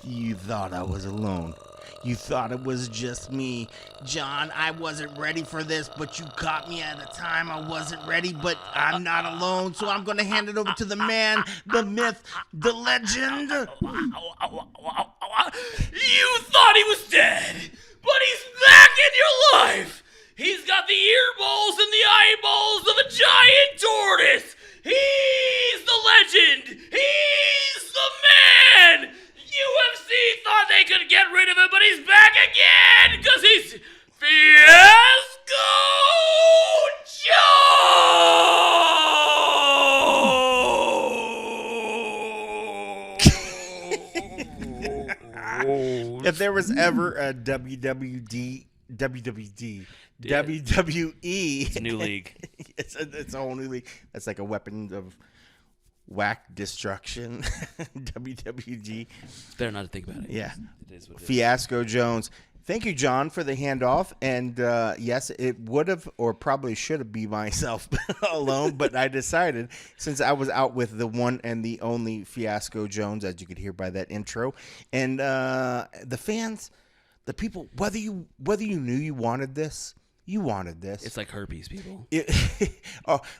You thought I was alone. You thought it was just me. John, I wasn't ready for this, but you caught me at a time I wasn't ready, but I'm not alone, so I'm going to hand it over to the man, the myth, the legend. You thought he was dead, but he's back in your life. He's got the ear balls and the eyeballs of a giant tortoise. He's the legend. He's the man. UFC thought they could get rid of him, but he's back again because he's Fiasco Joe. If there was ever a WWE, It's a new league. it's a whole new league. That's like a weapon of whack destruction. WWG. It's better not to think about it. Yeah. It is what it is. Fiasco Jones. Thank you, John, for the handoff. And yes, it would have or probably should have been myself alone, but I decided since I was out with the one and the only Fiasco Jones, as you could hear by that intro, and the fans, the people, whether you knew you wanted this. You wanted this. It's like herpes, people.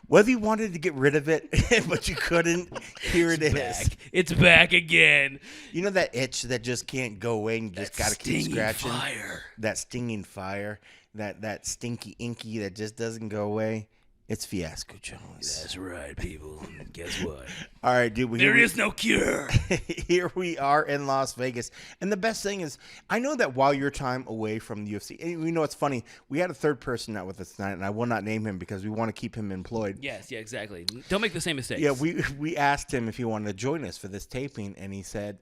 Whether you wanted to get rid of it, but you couldn't, here it is. Back. It's back again. You know that itch that just can't go away and you just got to keep scratching? Fire. That stinging fire, that stinky inky that just doesn't go away. It's Fiasco Jones. That's right, people. Guess what? All right, dude. There is no cure. Here we are in Las Vegas. And the best thing is, I know that while your time away from the UFC, and you know it's funny, we had a third person out with us tonight, and I will not name him because we want to keep him employed. Yes, yeah, exactly. Don't make the same mistakes. Yeah, we asked him if he wanted to join us for this taping, and he said,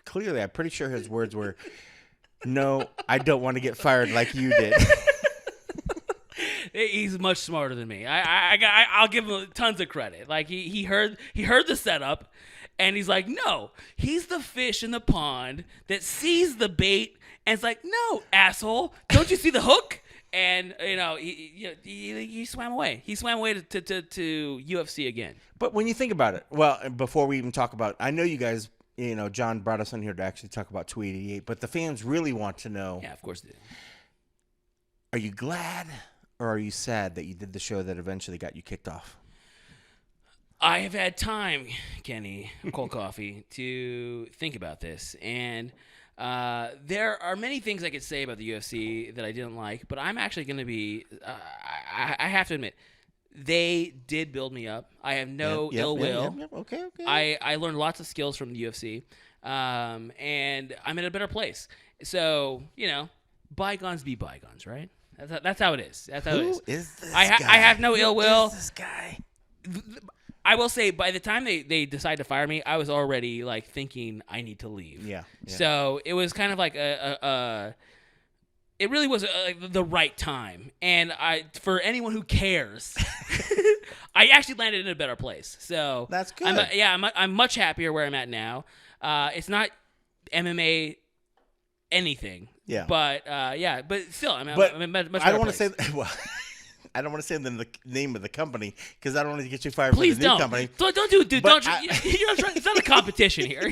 clearly, I'm pretty sure his words were, no, I don't want to get fired like you did. He's much smarter than me. I'll give him tons of credit. Like he heard the setup, and he's like, no, he's the fish in the pond that sees the bait and it's like, no, asshole, don't you see the hook? And he swam away. He swam away to UFC again. But when you think about it, well, before we even talk about, I know you guys, John brought us in here to actually talk about 288, but the fans really want to know. Yeah, of course they do. Are you glad? Or are you sad that you did the show that eventually got you kicked off? I have had time, Kenny, Cold Coffee, to think about this. And there are many things I could say about the UFC that I didn't like, but I'm actually going to be I have to admit, they did build me up. I have no ill will. Yep. Okay. I learned lots of skills from the UFC, and I'm in a better place. So, bygones be bygones, right? That's how it is. That's how it is. Who is this guy? I have no ill will. Who is this guy? I will say, by the time they decided to fire me, I was already thinking I need to leave. Yeah. So it was kind of like it really was the right time. And for anyone who cares, I actually landed in a better place. So that's good. I'm much happier where I'm at now. It's not MMA anything. Yeah. But but still, I'm much better I don't want place. to say. Well, I don't want to say the name of the company because I don't want to get you fired Please from the new company. Don't do it, dude. It's not a competition here.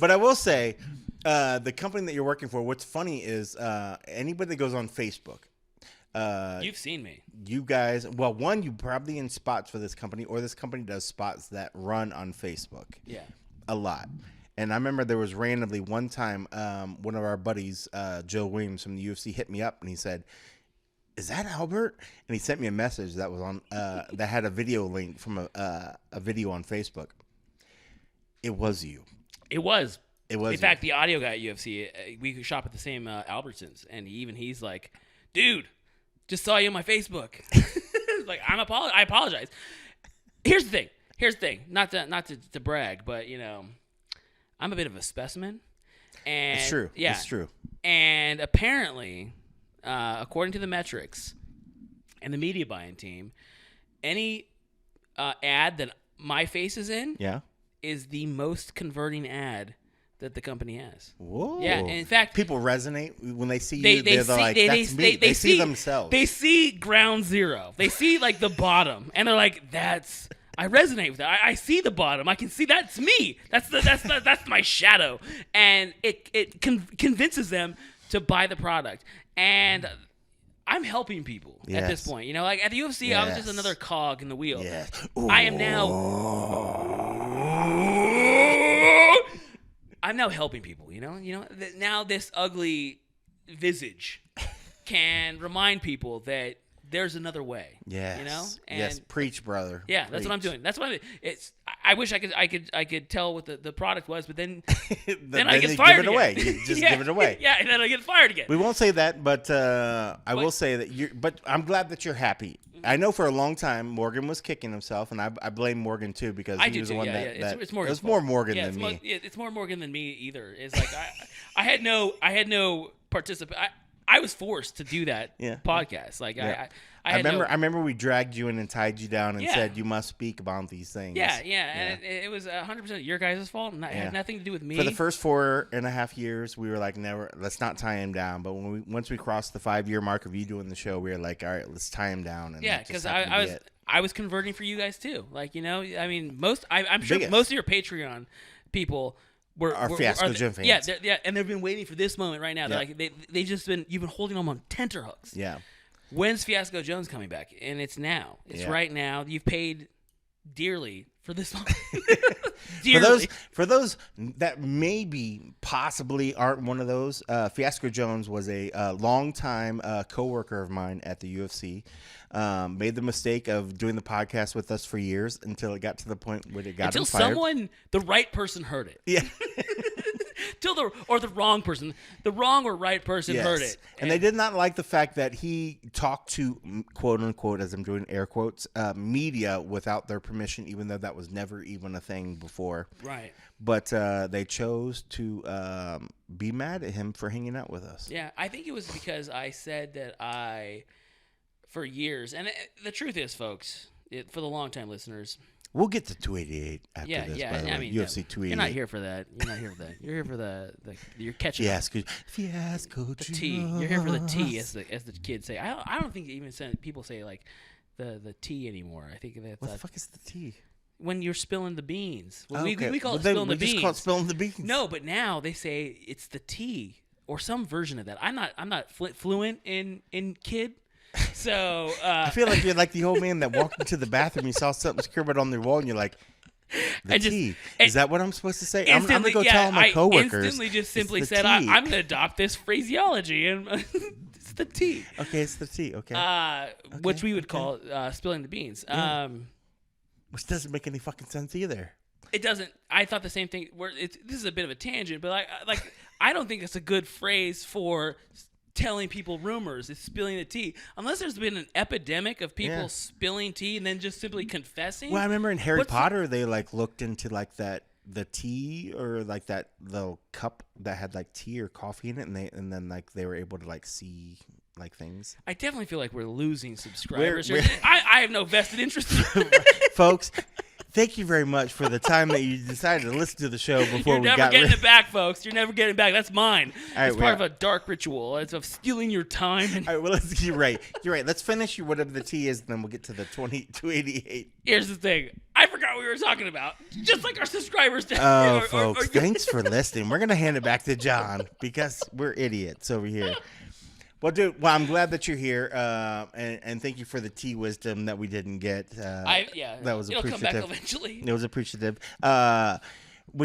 But I will say, the company that you're working for. What's funny is anybody that goes on Facebook. You've seen me. You guys. Well, one, you probably in spots for this company, or this company does spots that run on Facebook. Yeah. A lot. And I remember there was randomly one time one of our buddies, Joe Williams from the UFC, hit me up and he said, "Is that Albert?" And he sent me a message that was on that had a video link from a video on Facebook. It was you. It was. In fact, the audio guy at UFC, we shop at the same Albertsons, and he's like, "Dude, just saw you on my Facebook." I apologize. Here's the thing. Not to brag, but I'm a bit of a specimen. And it's true. Yeah, it's true. And apparently, according to the metrics and the media buying team, any ad that my face is in is the most converting ad that the company has. Whoa. Yeah, and in fact, people resonate when they see they you. They're see, like, that's me. They see themselves. They see ground zero. They see like the bottom, and they're like, I resonate with that. I see the bottom. I can see that's me. That's my shadow, and it convinces them to buy the product. And I'm helping people at this point. You know, like at the UFC, I was just another cog in the wheel. Yes. I am now. I'm now helping people. You know. Now this ugly visage can remind people that there's another way. Yes. You know. And yes. Preach, brother. yeah, that's what I'm doing. That's what I wish I could tell what the product was, but then I get fired give it away. You just give it away. Yeah, and then I get fired again. We won't say that, but I will say that but I'm glad that you're happy. I know for a long time Morgan was kicking himself, and I blame Morgan too because he was the one that it's Morgan's it was more fault. Morgan Yeah, than me. It's more Morgan than me either. It's like I had no participate. I was forced to do that podcast. Like I remember we dragged you in and tied you down and said you must speak about these things. Yeah. And it was 100% your guys' fault, and it had nothing to do with me. For the first 4.5 years, we were like, never. Let's not tie him down. But once we crossed the 5-year mark of you doing the show, we were like, all right, let's tie him down. And because I was converting for you guys too. Like I mean, I'm sure most of your Patreon people. Are Fiasco Gym fans. Yeah, and they've been waiting for this moment right now. Yeah. Like you've been holding them on tenterhooks. Yeah. When's Fiasco Jones coming back? And it's now. It's right now. You've paid dearly for this moment. Dearly. For those that maybe possibly aren't one of those, Fiasco Jones was a longtime coworker of mine at the UFC. Made the mistake of doing the podcast with us for years until it got to the point where it got him fired. Until the right person heard it. Yeah. The wrong person, the wrong or right person heard it. And they did not like the fact that he talked to, quote unquote, as I'm doing air quotes, media without their permission, even though that was never even a thing before. Right. But they chose to be mad at him for hanging out with us. Yeah, I think it was because I said that for years, and the truth is, folks, for the long-time listeners, we'll get to 288 after this, by the way. I mean, UFC 288. You're not here for that. You're here for you're catching Fiasco the T. You're here for the T, as the kids say. I don't think even people say like the T anymore. I think that's what the fuck is the T? When you're spilling the beans. Well, okay. we call it spilling the beans. We just call it spilling the beans. No, but now they say it's the T or some version of that. I'm not fluent in kid. So I feel like you're like the old man that walked into the bathroom. You saw something scribbled on the wall, and you're like, "The T." Is that what I'm supposed to say? I'm gonna go tell my coworkers. I instantly just simply said, "I'm gonna adopt this phraseology," and it's the T. Okay, it's the T. Okay. Which we would call spilling the beans. Yeah. Which doesn't make any fucking sense either. It doesn't. I thought the same thing. This is a bit of a tangent, but I don't think it's a good phrase for telling people rumors. It's spilling the tea, unless there's been an epidemic of people spilling tea and then just simply confessing. Well, I remember in Harry Potter they looked into the tea or that little cup that had tea or coffee in it, and then they were able to see things. I definitely feel like we're losing subscribers. I have no vested interest in folks. Thank you very much for the time that you decided to listen to the show before we got. You're never getting it back, folks. You're never getting it back. That's mine. Right, it's part of a dark ritual. It's of stealing your time. All right, well, you're right. You're right. Let's finish whatever the tea is, and then we'll get to the 288. Here's the thing. I forgot what we were talking about. Just like our subscribers did. Oh, folks, thanks for listening. We're going to hand it back to John because we're idiots over here. Well, dude, I'm glad that you're here, and thank you for the tea wisdom that we didn't get. That was it'll appreciative. come back eventually. It was appreciative. Well,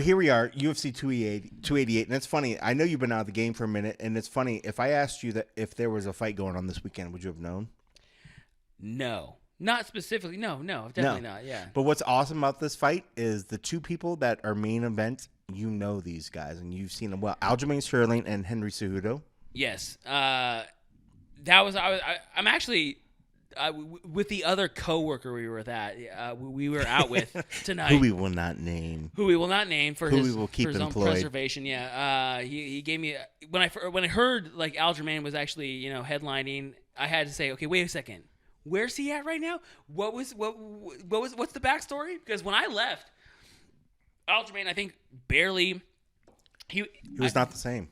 here we are, UFC 288, and it's funny. I know you've been out of the game for a minute, and it's funny. If I asked you that if there was a fight going on this weekend, would you have known? No. Not specifically. No, definitely not, yeah. But what's awesome about this fight is the two people that are main event, you know these guys, and you've seen them well. Aljamain Sterling and Henry Cejudo. Yes, I'm actually with the other coworker we were out with tonight. Who we will not name. For we will keep for his own employed. preservation. Yeah, he gave me when I heard Aljamain was actually headlining. I had to say, okay, wait a second, where's he at right now? What's the backstory? Because when I left, Aljamain I think barely He was not the same.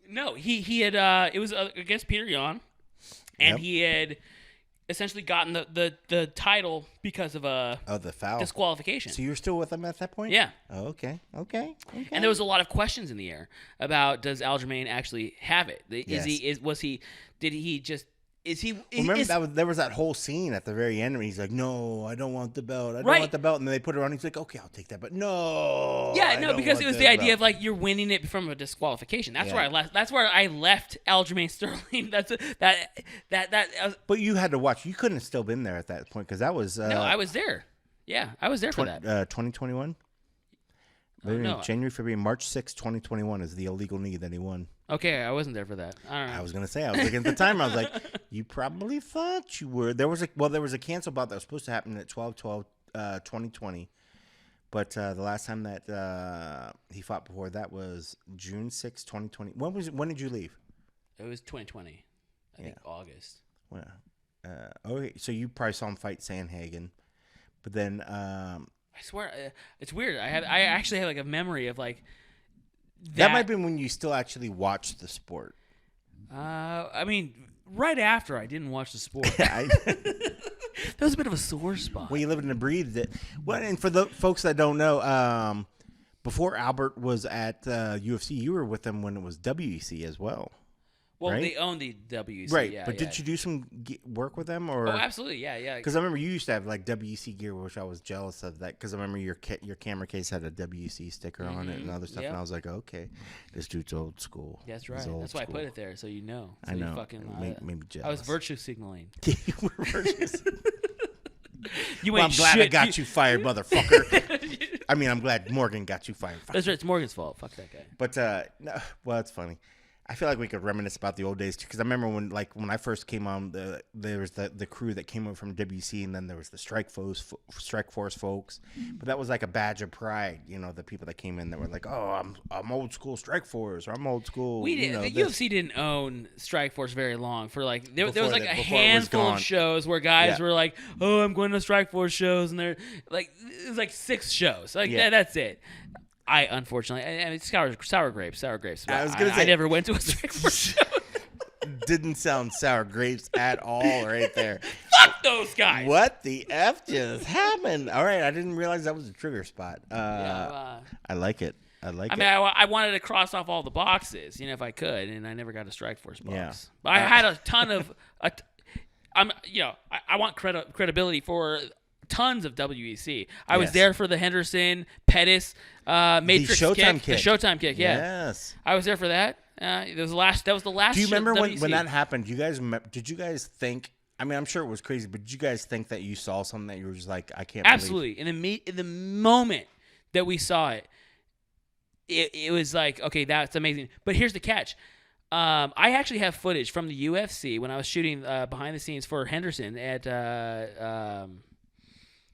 No, he had it was against Peter Yan, and Yep. he had essentially gotten the title because of a the foul disqualification. So you were still with him at that point? Yeah. Oh, okay. And there was a lot of questions in the air about, does Aljamain actually have it? Yes. There was that whole scene at the very end where he's like, "No, I don't want the belt. I don't want the belt." And then they put it on. He's like, "Okay, I'll take that." But no. Yeah, I no, don't because want it was the the idea belt." of like you're winning it from a disqualification. That's Yeah. where I left. That's where I left Aljamain Sterling. That. But you had to watch. You couldn't have still been there at that point because that was. No, I was there. Yeah, I was there for that. 2021. No. January, February, March 6, 2021 is the illegal knee that he won. Okay, I wasn't there for that. I don't know. I was gonna say, I was looking at the timer. I was like, you probably thought you were. There was a cancel bout that was supposed to happen at 12/12/2020, but the last time that he fought before that was June 6, 2020. When did you leave? It was 2020. I think August. Well, okay, so you probably saw him fight Sandhagen, but then I swear, it's weird. I actually have like a memory of like that might have been when you still actually watched the sport. I mean, right after I didn't watch the sport. That was a bit of a sore spot. Well, you lived and breathed it. Well, and for the folks that don't know, before Albert was at UFC, you were with him when it was WEC as well. Well, right? they own the WEC, right? yeah. But did you do some work with them, or? Oh, absolutely, yeah. Because I remember you used to have like WEC gear, which I was jealous of that. Because I remember your camera case had a WEC sticker on it and other stuff, and I was like, okay, this dude's old school. That's right. He's old That's why I school. put it there, so you know. So I know. You fucking, made me jealous. I was virtue signaling. You were virtuous. You I'm ain't glad I shit. got you fired, motherfucker. I mean, I'm glad Morgan got you fired. That's right. It's Morgan's fault. Fuck that guy. But no, well, it's funny. I feel like we could reminisce about the old days too, because I remember when I first came on, there was the crew that came over from WC, and then there was the Strike Force folks. But that was like a badge of pride, the people that came in that were like, "Oh, I'm old school Strike Force, or I'm old school." We did. The UFC didn't own Strike Force very long. For like there was like a handful of shows where guys were like, "Oh, I'm going to Strike Force shows," and they're like, it was like 6 shows. Like that's it. I unfortunately, I mean, sour grapes. I was gonna say, I never went to a Strike Force show. Didn't sound sour grapes at all, right there. Fuck those guys. What the F just happened? All right, I didn't realize that was a trigger spot. I like it. I mean, I wanted to cross off all the boxes, if I could, and I never got a Strike Force box. Yeah. But I had a ton of, I want credibility for tons of WEC. I was there for the Henderson, Pettis, Matrix the Showtime kick. The Showtime kick, yeah. Yes. I was there for that. That was the last. Do you remember WEC. when that happened? Did you guys think? I mean, I'm sure it was crazy, but did you guys think that you saw something that you were just like, I can't Absolutely. In the moment that we saw it, it was like, okay, that's amazing. But here's the catch. I actually have footage from the UFC when I was shooting behind the scenes for Henderson at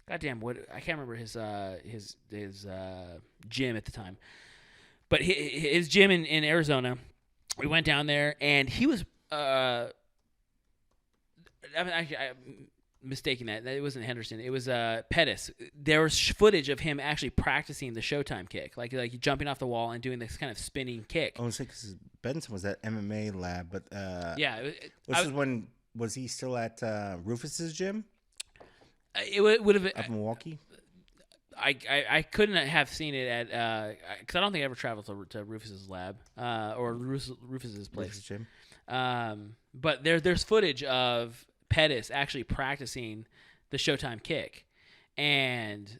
goddamn, what I can't remember his gym at the time, but his gym in Arizona. We went down there, and he was. I'm mistaking that. It wasn't Henderson. It was Pettis. There was footage of him actually practicing the Showtime kick, like jumping off the wall and doing this kind of spinning kick. I was saying because Benson was at MMA lab, but yeah, was he still at Rufus's gym? It would have been up in Milwaukee. I couldn't have seen it at because I don't think I ever traveled to Rufus's lab or Rufus's place. Rufus gym. But there's footage of Pettis actually practicing the Showtime kick, and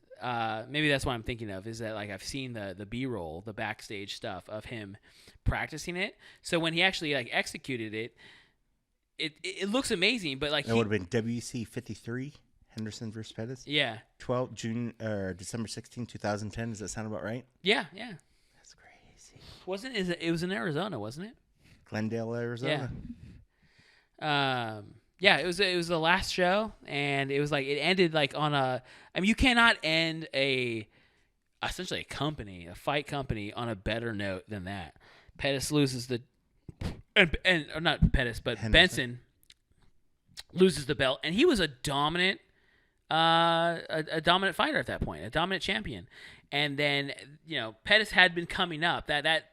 maybe that's what I'm thinking of, is that like I've seen the B-roll, the backstage stuff of him practicing it. So when he actually like executed it, it looks amazing. But like that would have been WC 53. Henderson versus Pettis? Yeah. December 16, 2010. Does that sound about right? Yeah. That's crazy. It was in Arizona, wasn't it? Glendale, Arizona. Yeah. It was the last show, and it was like it ended like on a. I mean, you cannot end essentially a fight company on a better note than that. Pettis loses or not Pettis, but Henderson. Benson loses the belt, and he was a dominant fighter at that point, a dominant champion. And then Pettis had been coming up. That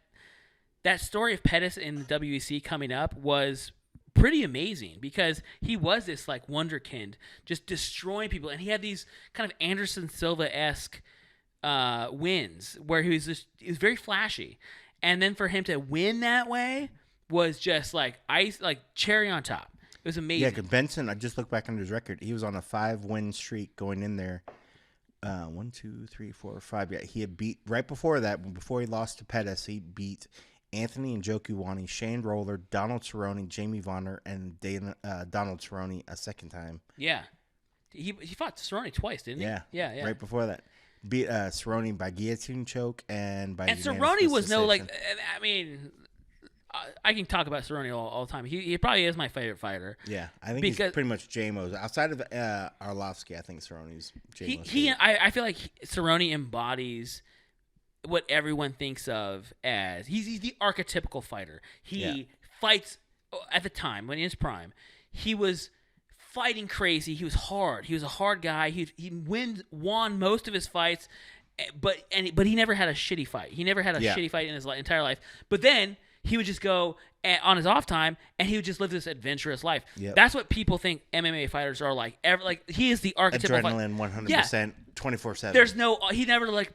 that story of Pettis in the WEC coming up was pretty amazing because he was this like wonderkind, just destroying people, and he had these kind of Anderson Silva-esque wins where he was very flashy, and then for him to win that way was just like ice, like cherry on top. It was amazing. Yeah, because Benson, I just looked back on his record. He was on a 5-win streak going in there. 1, 2, 3, 4, 5. Yeah, he had beat right before that. Before he lost to Pettis, he beat Anthony Njokuani, Shane Roller, Donald Cerrone, Jamie Vonner, and Donald Cerrone a second time. Yeah, he fought Cerrone twice, didn't he? Yeah. Right before that, beat Cerrone by guillotine choke and by. And Cerrone was no like. I mean, I can talk about Cerrone all the time. He probably is my favorite fighter. Yeah, I think he's pretty much JMO's. Outside of Arlovsky, I think Cerrone's JMO's. I feel like Cerrone embodies what everyone thinks of as he's the archetypical fighter. He fights at the time when in his prime. He was fighting crazy. He was hard. He was a hard guy. He won most of his fights, but he never had a shitty fight. He never had a shitty fight in his entire life. But then he would just go on his off time, and he would just live this adventurous life. Yep. That's what people think MMA fighters are like. He is the archetypical adrenaline, 100%, 24/7. There's no. He never like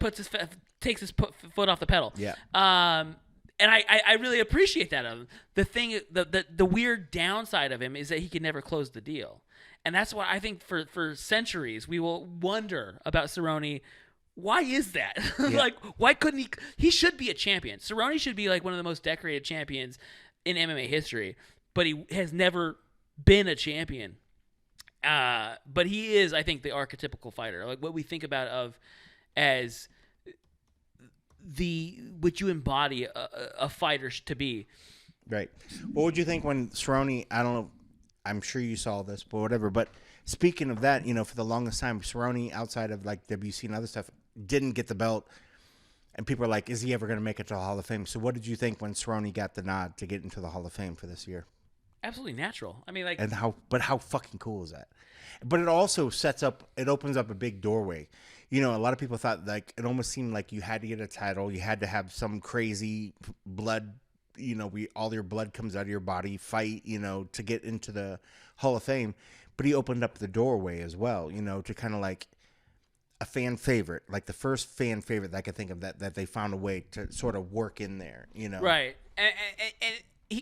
takes his foot off the pedal. Yeah. And I really appreciate that of him. The thing, the weird downside of him is that he can never close the deal, and that's why I think for centuries we will wonder about Cerrone. Why is that? Like, why couldn't he? He should be a champion. Cerrone should be like one of the most decorated champions in MMA history, but he has never been a champion. But he is, I think, the archetypical fighter, like what we think about as what you embody a fighter to be. Right. What would you think when Cerrone? I don't know. I'm sure you saw this, but whatever. But speaking of that, for the longest time, Cerrone, outside of like WC and other stuff, didn't get the belt, and people are like, "Is he ever going to make it to the Hall of Fame?" So, what did you think when Cerrone got the nod to get into the Hall of Fame for this year? Absolutely natural. I mean, like, how fucking cool is that? But it also opens up a big doorway. A lot of people thought like it almost seemed like you had to get a title, you had to have some crazy blood. All your blood comes out of your body, fight, to get into the Hall of Fame. But he opened up the doorway as well, to kind of like a fan favorite, like the first fan favorite that I could think of that they found a way to sort of work in there, Right. And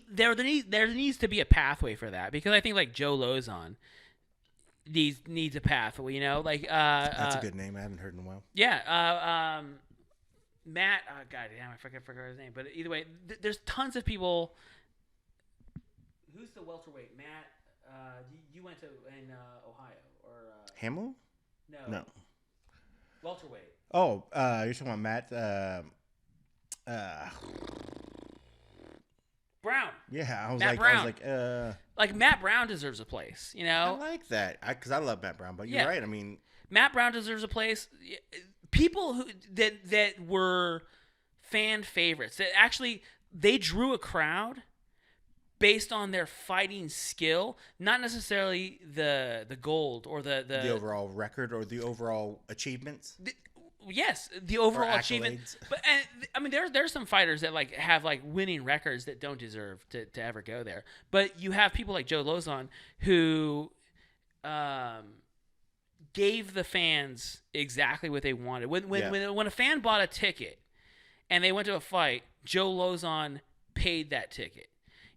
there needs to be a pathway for that, because I think like Joe Lozon needs a pathway, like that's a good name. I haven't heard in a while. Yeah. Matt, God damn, I forgot his name. But either way, there's tons of people. Who's the welterweight? Matt, you went to in Ohio or Hamill? No. Welterweight. Oh, you're talking about Matt. Brown. Yeah, I was Matt like, Brown. Like Matt Brown deserves a place. I like that because I love Matt Brown. But you're right. I mean, Matt Brown deserves a place. People who that were fan favorites, that actually they drew a crowd based on their fighting skill, not necessarily the gold or the overall record or the overall achievements. The overall achievement. But I mean, there's some fighters that like have like winning records that don't deserve to ever go there. But you have people like Joe Lozon who gave the fans exactly what they wanted. When a fan bought a ticket and they went to a fight, Joe Lozon paid that ticket.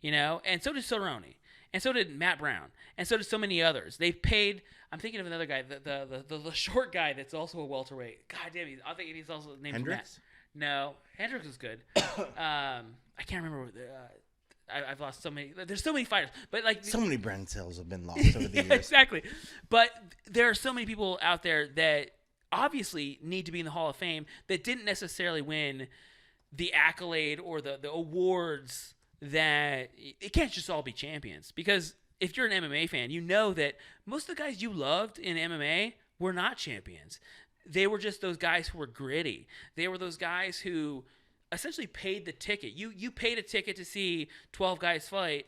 And so did Cerrone, and so did Matt Brown, and so did so many others. They paid. I'm thinking of another guy, the short guy that's also a welterweight. God damn, I think he's also named Hendricks. Matt. No, Hendricks is good. I can't remember. I've lost so many. There's so many fighters, but like so many brand sales have been lost over the years. Exactly, but there are so many people out there that obviously need to be in the Hall of Fame that didn't necessarily win the accolade or the awards. That it can't just all be champions, because if you're an MMA fan, you know that most of the guys you loved in MMA were not champions. They were just those guys who were gritty. They were those guys who essentially paid the ticket. You paid a ticket to see 12 guys fight,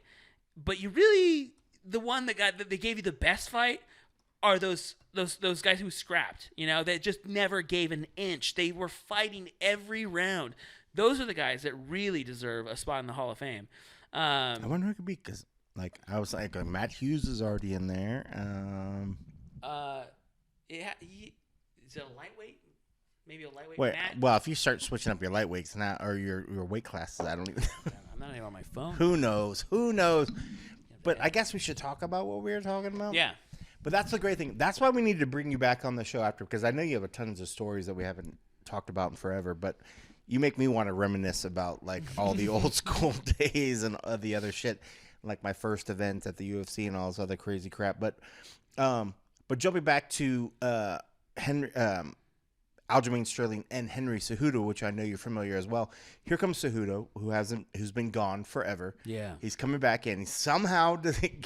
but you really, the one that they gave you the best fight are those guys who scrapped, that just never gave an inch. They were fighting every round. Those are the guys that really deserve a spot in the Hall of Fame. I wonder who it could be because, like, I was like, Matt Hughes is already in there. Is it a lightweight? Maybe a lightweight. Wait, Matt? well, if you start switching up your lightweights now or your weight classes, I don't even. I'm not even on my phone. Who knows? But I guess we should talk about what we were talking about. Yeah. But that's the great thing. That's why we need to bring you back on the show after, because I know you have tons of stories that we haven't talked about in forever. But you make me want to reminisce about like all the old school days and the other shit, like my first event at the UFC and all this other crazy crap. But jumping back to Henry. Aljamain Sterling and Henry Cejudo, which I know you're familiar as well. Here comes Cejudo, who's been gone forever. Yeah, he's coming back in. He somehow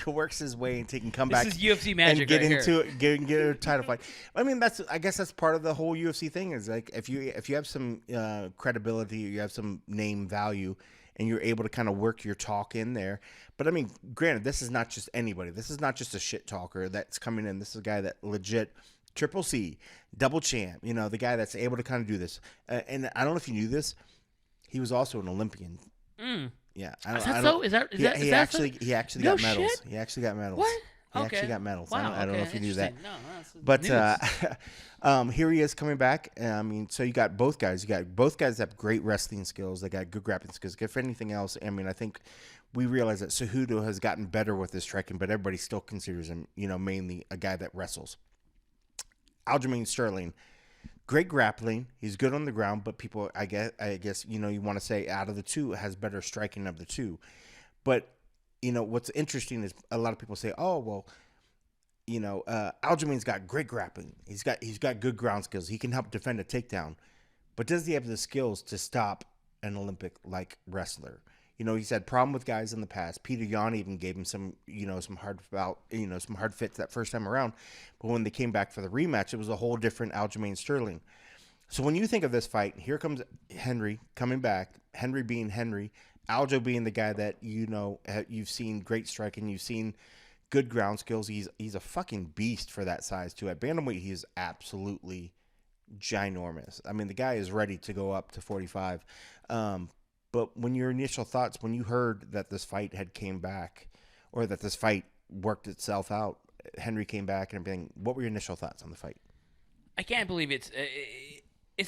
works his way into he can come back. This is UFC magic, and get right into here. it, get a title fight. I mean, I guess that's part of the whole UFC thing. Is like if you have some credibility, you have some name value, and you're able to kind of work your talk in there. But I mean, granted, this is not just anybody. This is not just a shit talker that's coming in. This is a guy that legit. Triple C, double champ, the guy that's able to kind of do this. And I don't know if you knew this. He was also an Olympian. Yeah. Is that so? He actually No got medals. shit? He actually got medals. What? He Okay. actually got medals. Wow, I don't know if you knew that. No, that's But here he is coming back. I mean, so you got both guys. You got both guys that have great wrestling skills. They got good grappling skills. If anything else, I mean, I think we realize that Cejudo has gotten better with his striking, but everybody still considers him, mainly a guy that wrestles. Aljamain Sterling, great grappling. He's good on the ground, but people, I guess, you want to say out of the two has better striking of the two. But what's interesting is a lot of people say, oh well, Aljamain's got great grappling. He's got good ground skills. He can help defend a takedown, but does he have the skills to stop an Olympic like wrestler? He's had problem with guys in the past. Peter Yan even gave him some hard fits that first time around. But when they came back for the rematch, it was a whole different Aljamain Sterling. So when you think of this fight, here comes Henry coming back. Henry being Henry, Aljo being the guy that you've seen great striking, you've seen good ground skills. He's a fucking beast for that size too. At bantamweight, he is absolutely ginormous. I mean, the guy is ready to go up to 45. But when your initial thoughts, when you heard that this fight had came back, or that this fight worked itself out, Henry came back and everything, what were your initial thoughts on the fight? I can't believe it's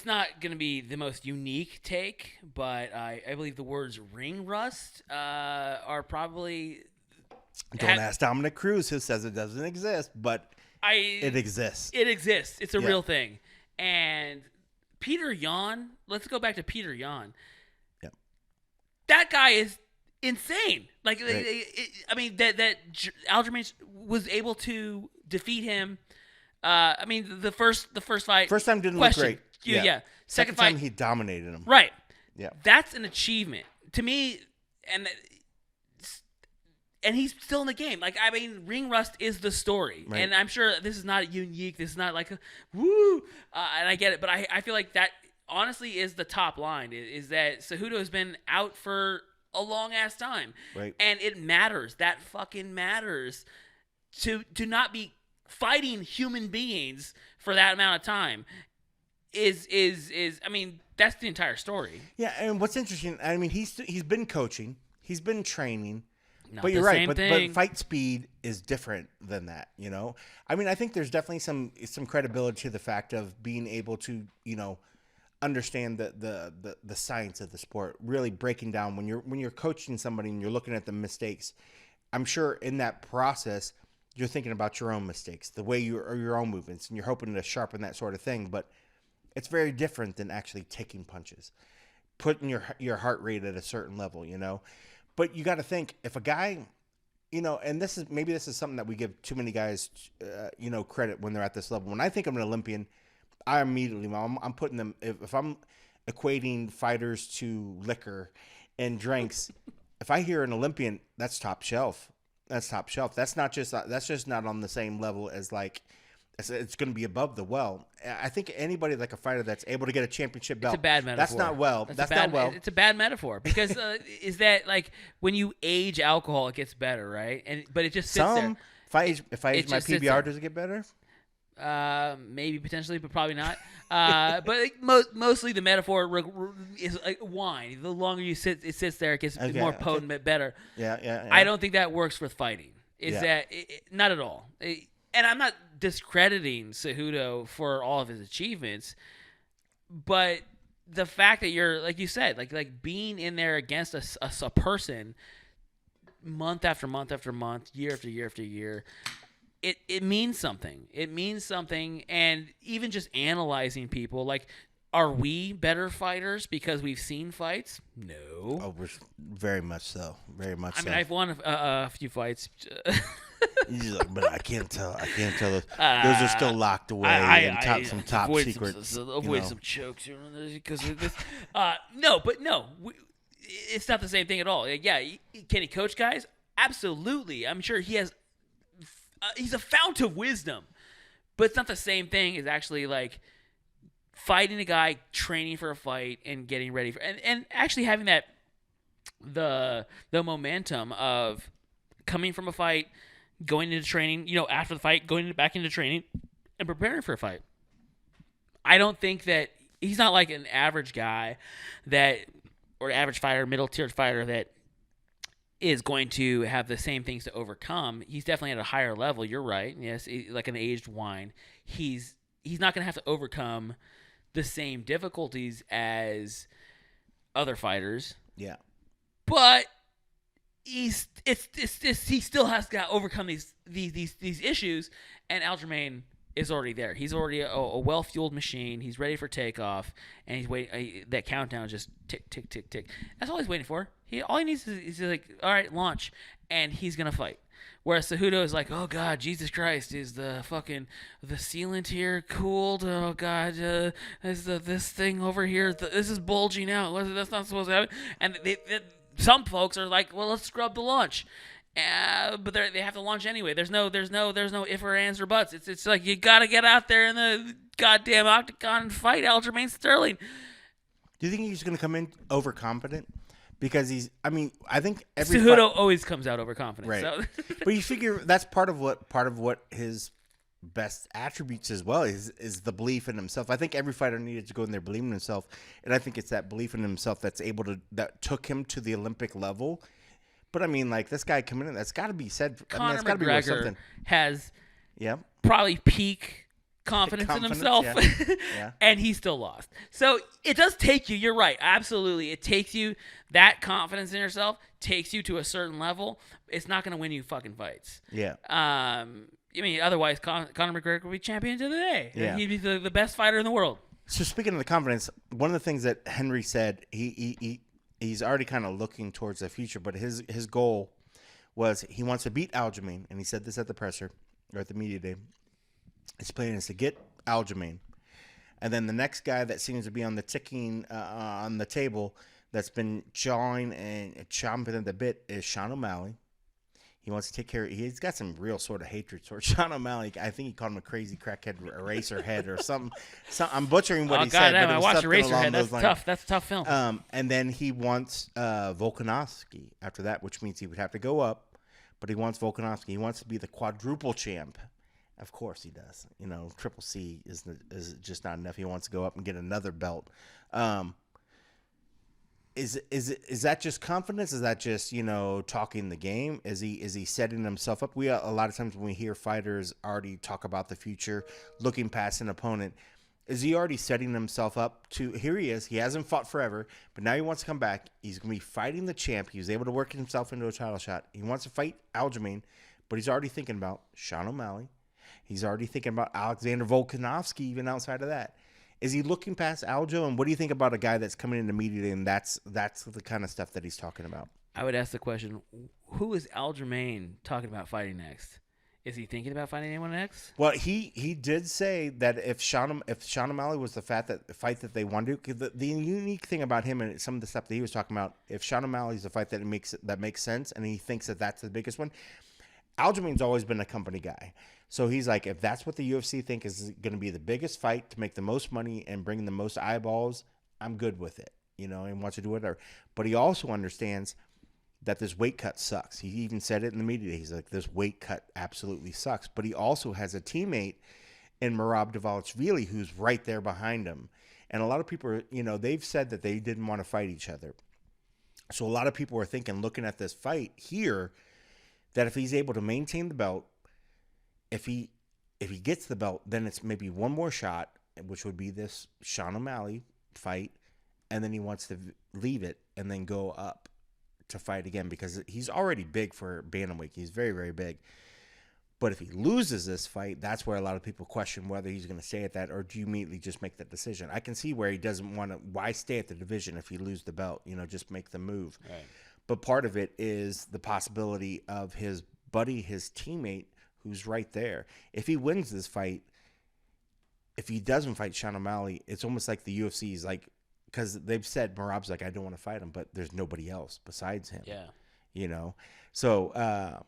not going to be the most unique take, but I believe the words ring rust are probably... Don't ask Dominic Cruz, who says it doesn't exist, but it exists. It exists. It's a real thing. And Peter Yan, let's go back to Peter Yan. That guy is insane. Like, right. I mean, that Aljamain was able to defeat him. I mean, the first fight. First time didn't look great. Yeah. Second time fight, he dominated him. Right. Yeah. That's an achievement to me, and he's still in the game. Like, I mean, ring rust is the story, right. And I'm sure this is not unique. This is not like woo. And I get it, but I feel like that. Honestly, is the top line is that Cejudo has been out for a long ass time, right? And it matters. That fucking matters to not be fighting human beings for that amount of time. Is I mean, that's the entire story. Yeah, and what's interesting, I mean, he's been coaching, he's been training, not but you're right. But fight speed is different than that. I mean, I think there's definitely some credibility to the fact of being able to understand the science of the sport, really breaking down when you're coaching somebody and you're looking at the mistakes. I'm sure in that process you're thinking about your own mistakes, the way your own movements, and you're hoping to sharpen that sort of thing. But it's very different than actually taking punches, putting your heart rate at a certain level, But you got to think, if a guy, and this is something that we give too many guys, credit when they're at this level. When I think of an Olympian, I immediately, I'm putting them, if I'm equating fighters to liquor and drinks, if I hear an Olympian, that's top shelf. That's top shelf. That's just not on the same level as like, it's going to be above the well. I think anybody like a fighter that's able to get a championship belt. It's a bad metaphor. That's not well. That's not well. It's a bad metaphor because is that like when you age alcohol, it gets better, right? But it just sits there. If I age my PBR, does it get better? Maybe potentially, but probably not. But like, mostly the metaphor is like wine. The longer it sits there, it gets more potent, better. Yeah. I don't think that works with fighting. Yeah. Not at all. And I'm not discrediting Cejudo for all of his achievements, but the fact that you're, like you said, like being in there against a person month after month after month, year after year after year, it means something. It means something. And even just analyzing people, like, are we better fighters because we've seen fights? No. Oh, we're very much so. Very much so. I mean, I've won a few fights. He's like, but I can't tell. Those are still locked away in some top secrets. Avoid some chokes because of this. No, it's not the same thing at all. Yeah, can he coach guys? Absolutely. I'm sure he has. He's a fount of wisdom, but it's not the same thing as actually like fighting a guy, training for a fight, and getting ready for and actually having that the momentum of coming from a fight, going into training, after the fight, going back into training, and preparing for a fight. I don't think that he's not like an average guy or average fighter, middle tier fighter that is going to have the same things to overcome. He's definitely at a higher level. You're right. Yes, like an aged wine. He's not going to have to overcome the same difficulties as other fighters. Yeah. But he still has to overcome these issues, and Aljamain is already there. He's already a well-fueled machine. He's ready for takeoff, and he's waiting. That countdown is just tick, tick, tick, tick. That's all he's waiting for. All he needs is like, all right, launch, and he's gonna fight. Whereas Cejudo is like, oh God, Jesus Christ, is the sealant here cooled? Oh God, is this thing over here? This is bulging out. That's not supposed to happen. And some folks are like, well, let's scrub the launch. But they have to launch anyway. There's no if or ands or buts. It's like you gotta get out there in the goddamn octagon and fight Aljamain Sterling. Do you think he's gonna come in overconfident? Because I think every Cejudo always comes out overconfident. Right. So. But you figure that's part of what his best attributes as well is the belief in himself. I think every fighter needed to go in there believing in himself, and I think it's that belief in himself that took him to the Olympic level. But I mean, like, this guy coming in, that's got to be said. Conor that's got to be worth McGregor something. has Yeah. probably peak confidence in himself, Yeah. and he still lost. So it does take you. You're right, absolutely. It takes you, that confidence in yourself takes you to a certain level. It's not going to win you fucking fights. Yeah. I mean, otherwise, Conor McGregor would be champion today. Yeah. He'd be the best fighter in the world. So speaking of the confidence, one of the things that Henry said, he's already kind of looking towards the future, but his goal was he wants to beat Aljamain, and he said this at the presser or at the media day. His plan is to get Aljamain, and then the next guy that seems to be on the ticking on the table that's been jawing and chomping at the bit is Sean O'Malley. He wants to take care. He's got some real sort of hatred towards Sean O'Malley. I think he called him a crazy crackhead eraserhead or something. I'm butchering what he said. But I watched Eraserhead. That's tough. That's a tough film. And then he wants Volkanovski after that, which means he would have to go up. But he wants Volkanovski. He wants to be the quadruple champ. Of course he does. Triple C is just not enough. He wants to go up and get another belt. Is that just confidence? Is that just talking the game? Is he setting himself up? A lot of times when we hear fighters already talk about the future, looking past an opponent, is he already setting himself up to? Here he is. He hasn't fought forever, but now he wants to come back. He's going to be fighting the champ. He was able to work himself into a title shot. He wants to fight Aljamain, but he's already thinking about Sean O'Malley. He's already thinking about Alexander Volkanovski, even outside of that. Is he looking past Aljo? And what do you think about a guy that's coming in immediately and that's the kind of stuff that he's talking about? I would ask the question, who is Aljamain talking about fighting next? Is he thinking about fighting anyone next? Well, he did say that if Sean O'Malley was the fight that they wanted to, the unique thing about him and some of the stuff that he was talking about, if Sean O'Malley's the fight that makes sense and he thinks that that's the biggest one, Aljamain's always been a company guy. So he's like, if that's what the UFC think is going to be the biggest fight to make the most money and bring the most eyeballs, I'm good with it, and wants to do whatever. But he also understands that this weight cut sucks. He even said it in the media. He's like, this weight cut absolutely sucks. But he also has a teammate and Merab Dvalishvili, who's right there behind him. And a lot of people are, they've said that they didn't want to fight each other. So a lot of people are thinking, looking at this fight here, that if he's able to maintain the belt, if he gets the belt, then it's maybe one more shot, which would be this Sean O'Malley fight, and then he wants to leave it and then go up to fight again, because he's already big for bantamweight. He's very, very big. But if he loses this fight, that's where a lot of people question whether he's going to stay at that, or do you immediately just make that decision? I can see where he doesn't want to. Why stay at the division if you lose the belt? Just make the move. Right. But part of it is the possibility of his buddy, his teammate, who's right there. If he wins this fight, if he doesn't fight Sean O'Malley, it's almost like the UFC's like, because they've said Merab's like, I don't want to fight him, but there's nobody else besides him. Yeah. So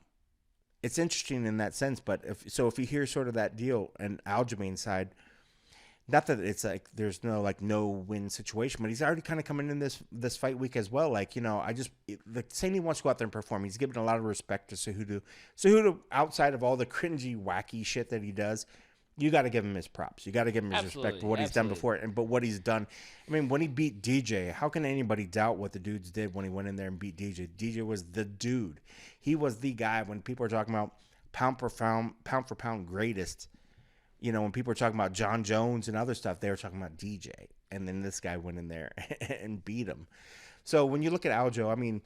it's interesting in that sense. But if you hear sort of that deal and Aljamain's side, not that it's like there's no win situation, but he's already kind of coming in this fight week as well. Like, saying he wants to go out there and perform. He's given a lot of respect to Cejudo. Cejudo, outside of all the cringy, wacky shit that he does, you got to give him his props. You got to give him his respect for what he's done before. But what he's done, I mean, when he beat DJ, how can anybody doubt what the dudes did when he went in there and beat DJ? DJ was the dude. He was the guy. When people are talking about pound for pound greatest, when people were talking about John Jones and other stuff, they were talking about DJ. And then this guy went in there and beat him. So when you look at Aljo, I mean,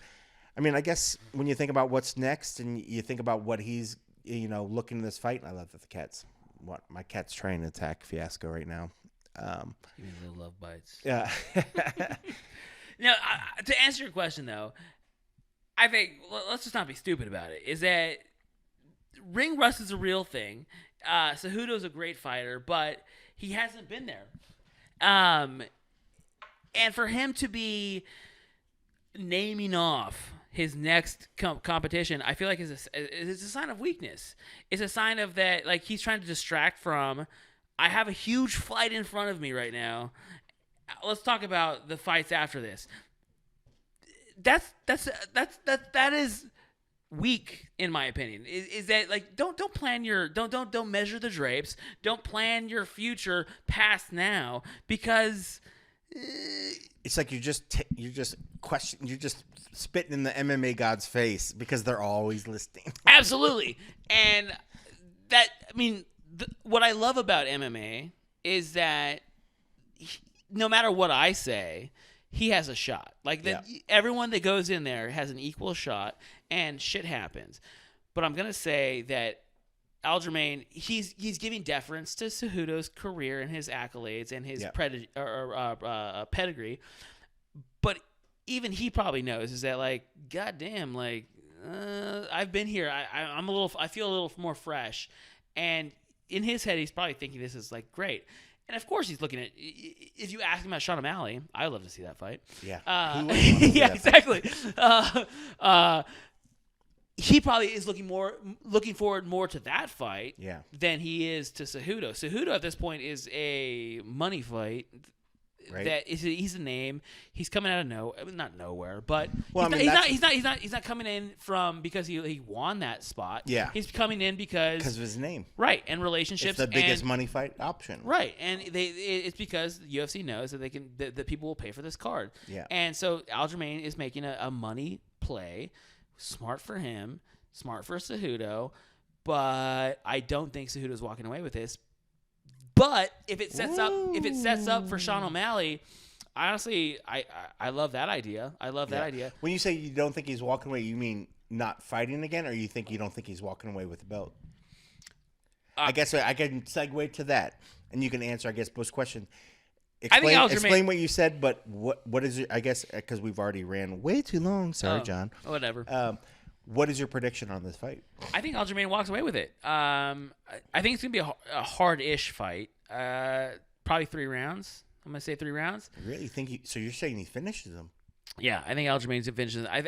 I guess when you think about what's next and you think about what he's, looking at this fight, and I love that the cat's. My cat's trying to attack Fiasco right now. Give me little love bites. Yeah. Now, to answer your question, though, I think, let's just not be stupid about it, is that ring rust is a real thing. Cejudo's a great fighter, but he hasn't been there. And for him to be naming off his next competition, I feel like is a sign of weakness. It's a sign of that, like, he's trying to distract from, I have a huge fight in front of me right now. Let's talk about the fights after this. That is weak, in my opinion. Is that, like, don't plan your don't measure the drapes. Don't plan your future past now, because it's like you're just spitting in the MMA god's face, because they're always listening. Absolutely. And that, I mean, what I love about MMA is that no matter what I say, he has a shot. Like, everyone that goes in there has an equal shot, and shit happens. But I'm going to say that Aljamain, he's giving deference to Cejudo's career and his accolades and his pedigree. But even he probably knows is that, like, goddamn, like, I've been here. I feel a little more fresh. And in his head, he's probably thinking this is, like, great. And of course, he's looking at. If you ask him about Sean O'Malley, I'd love to see that fight. Yeah. Yeah, exactly. He probably is looking forward more to that fight than he is to Cejudo. Cejudo at this point is a money fight. Right. He's a name. He's coming out of not nowhere, but he's not coming in from because he won that spot. Yeah, he's coming in because of his name, right? And relationships. It's the biggest money fight option, right? And it's because the UFC knows that that people will pay for this card. Yeah, and so Aljamain is making a money play. Smart for him, smart for Cejudo, but I don't think Cejudo's walking away with this. But if it sets up for Sean O'Malley, honestly, I love that idea. I love that idea. When you say you don't think he's walking away, you mean not fighting again, or you don't think he's walking away with the belt? I guess I can segue to that, and you can answer, I guess, both questions. Explain what you said, but what is it? I guess because we've already ran way too long. Sorry, John. Whatever. What is your prediction on this fight? I think Aljamain walks away with it. I think it's going to be a hard-ish fight. Probably 3 rounds. I'm going to say 3 rounds. Really? So you're saying he finishes them? Yeah, I think Aljamain's finishes them.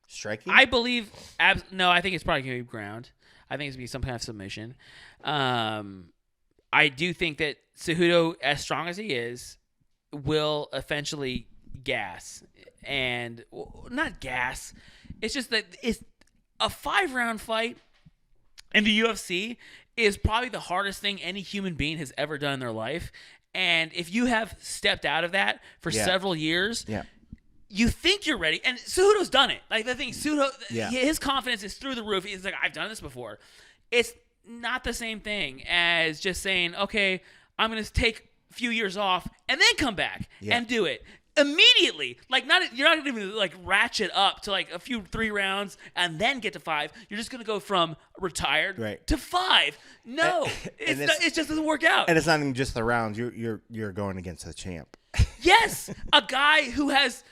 Striking? I believe no, I think it's probably going to be ground. I think it's going to be some kind of submission. I do think that Cejudo, as strong as he is, will eventually gas. And not gas. It's just that it's a 5-round fight in the UFC is probably the hardest thing any human being has ever done in their life. And if you have stepped out of that for several years, you think you're ready. And Cejudo's done it. Like, the thing, his confidence is through the roof. He's like, I've done this before. It's not the same thing as just saying, okay, I'm going to take a few years off and then come back and do it. Immediately, like, you're not going to even like ratchet up to like a few 3 rounds and then get to 5. You're just going to go from retired to 5. No, it just doesn't work out. And it's not even just the rounds. You're going against the champ. Yes, a guy who has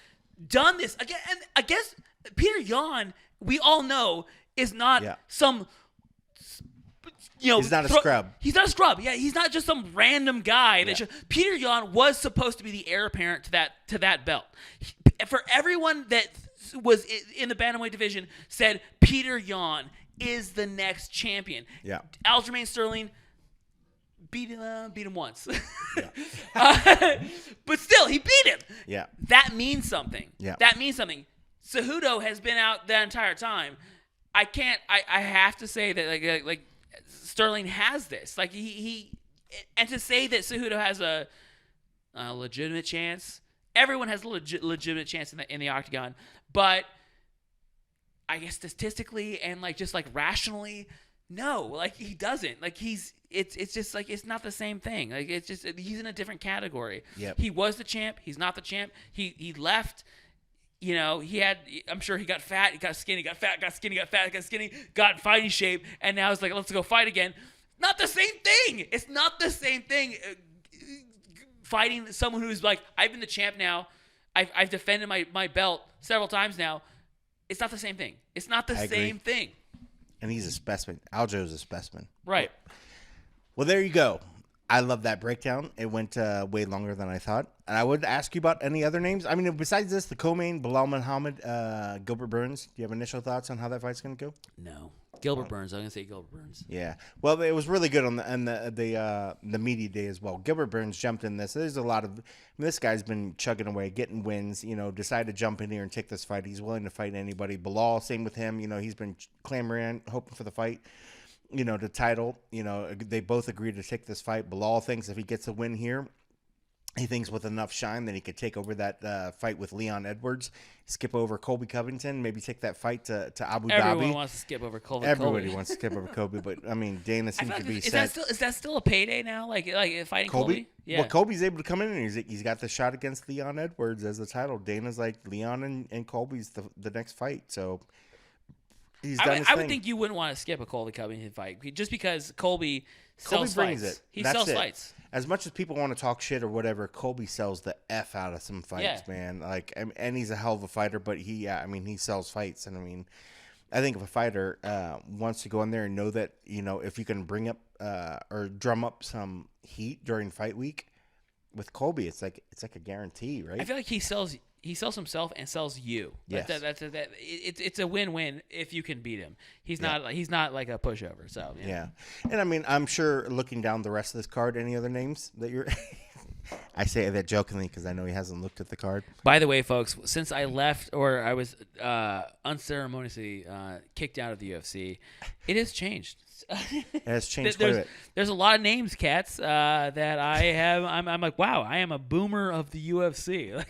done this again. And I guess Peter Yan, we all know, is not some. He's not a scrub. He's not a scrub. Yeah, he's not just some random guy. Peter Yan was supposed to be the heir apparent to that belt. For everyone that was in the bantamweight division said Peter Yan is the next champion. Yeah. Aljamain Sterling beat him once. But still, he beat him. Yeah. That means something. Yeah. That means something. Cejudo has been out that entire time. I have to say that like Sterling has this. Like, he and to say that Cejudo has a legitimate chance. Everyone has a legitimate chance in the octagon, but I guess statistically and like just like rationally, no. Like, he doesn't. Like, it's just like it's not the same thing. Like, it's just he's in a different category. Yep. He was the champ. He's not the champ. He left. You know, I'm sure he got fat, he got skinny, got fat, got skinny, got fat, got skinny, got fighting shape, and now it's like, let's go fight again. Not the same thing. It's not the same thing. Fighting someone who's like, I've been the champ now. I've defended my belt several times now. It's not the same thing. It's not the same thing. And he's a specimen. Aljo's a specimen. Right. Well, there you go. I love that breakdown. It went way longer than I thought. And I would ask you about any other names. I mean, besides this, the co-main, Bilal Muhammad, Gilbert Burns. Do you have initial thoughts on how that fight's going to go? No. Gilbert Burns. I'm going to say Gilbert Burns. Yeah. Well, it was really good on the media day as well. Gilbert Burns jumped in this. There's a lot of this guy's been chugging away, getting wins, decided to jump in here and take this fight. He's willing to fight anybody. Bilal, same with him. He's been clamoring, hoping for the fight. The title, they both agreed to take this fight. Bilal thinks if he gets a win here, he thinks with enough shine that he could take over that fight with Leon Edwards, skip over Colby Covington, maybe take that fight to Abu Dhabi. Everyone wants to skip over Colby. Everybody wants to skip over Colby, but I mean, Dana seems to be set. Is that still a payday now? Like fighting Colby? Yeah. Well, Colby's able to come in and he's got the shot against Leon Edwards as the title. Dana's like, Leon and Colby's the next fight, so. I would think you wouldn't want to skip a Colby Covington fight just because Colby sells brings fights. it. He That's sells it. fights. As much as people want to talk shit or whatever, Colby sells the F out of some fights, man. Like, and he's a hell of a fighter, but he sells fights. And I mean, I think if a fighter wants to go in there and know that, if you can bring up or drum up some heat during fight week with Colby, it's like a guarantee, right? I feel like he sells himself and sells you. Yes. It's a win-win if you can beat him. He's not like a pushover. So yeah. And I mean, I'm sure looking down the rest of this card, any other names that you're? I say that jokingly because I know he hasn't looked at the card. By the way, folks, since I left or I was unceremoniously kicked out of the UFC, it has changed. It has changed quite a bit. There's a lot of names, cats, that I have. I'm like, wow, I am a boomer of the UFC.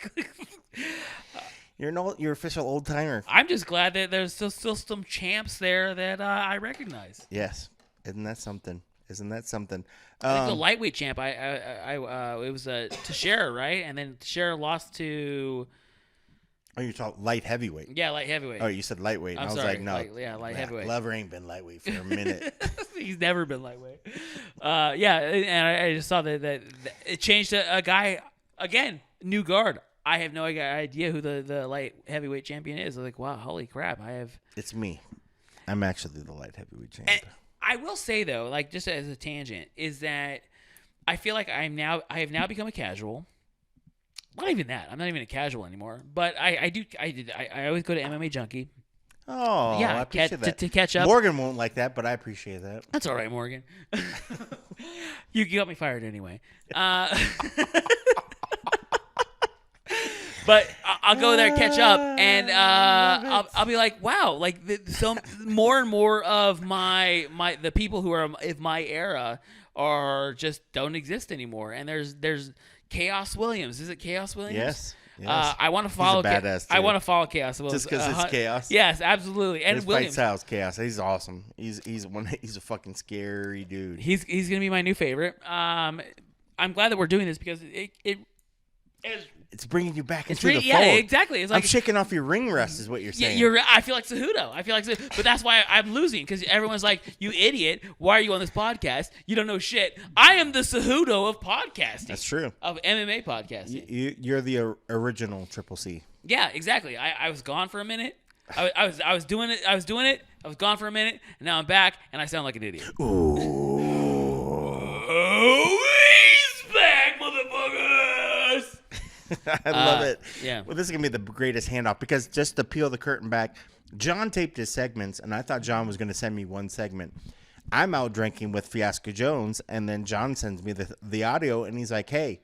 You're official old timer. I'm just glad that there's still some champs there that I recognize. Yes, isn't that something? I think the lightweight champ, it was Teixeira, right? And then Teixeira lost to. Oh, you're talking light heavyweight. Yeah, light heavyweight. Oh, you said lightweight. I'm I was sorry. like, no. Light heavyweight. Glover ain't been lightweight for a minute. He's never been lightweight. Yeah, and I just saw that it changed to a guy again, new guard. I have no idea who the light heavyweight champion is. I'm like, wow, holy crap! It's me. I'm actually the light heavyweight champion. I will say though, like just as a tangent, is that I feel like I have now become a casual. Not even that. I'm not even a casual anymore. But I always go to MMA Junkie. Oh, yeah, I appreciate that. To catch up. Morgan won't like that, but I appreciate that. That's all right, Morgan. You got me fired anyway. But I'll go there, catch up, and I'll be like, wow, like so more and more of the people who are of my era are just don't exist anymore. And there's Chaos Williams. Is it Chaos Williams? Yes. I want to follow. He's a badass, I dude. want to follow Chaos Williams Just because it's chaos. Yes, absolutely. And His fight Williams. style's chaos. He's awesome. He's a fucking scary dude. He's gonna be my new favorite. I'm glad that we're doing this because It's bringing you back into really, the yeah, fold. exactly. It's I'm like shaking off your ring rust, is what you're saying. I feel like Cejudo. But that's why I'm losing because everyone's like, "You idiot! Why are you on this podcast? You don't know shit." I am the Cejudo of podcasting. That's true. Of MMA podcasting. You're the original Triple C. Yeah, exactly. I was gone for a minute. I was doing it. I was gone for a minute, and now I'm back, and I sound like an idiot. Ooh. Oh, he's back, motherfuckers! I love it. Yeah. Well, this is going to be the greatest handoff because just to peel the curtain back, John taped his segments, and I thought John was going to send me one segment. I'm out drinking with Fiasco Jones, and then John sends me the audio, and he's like, hey,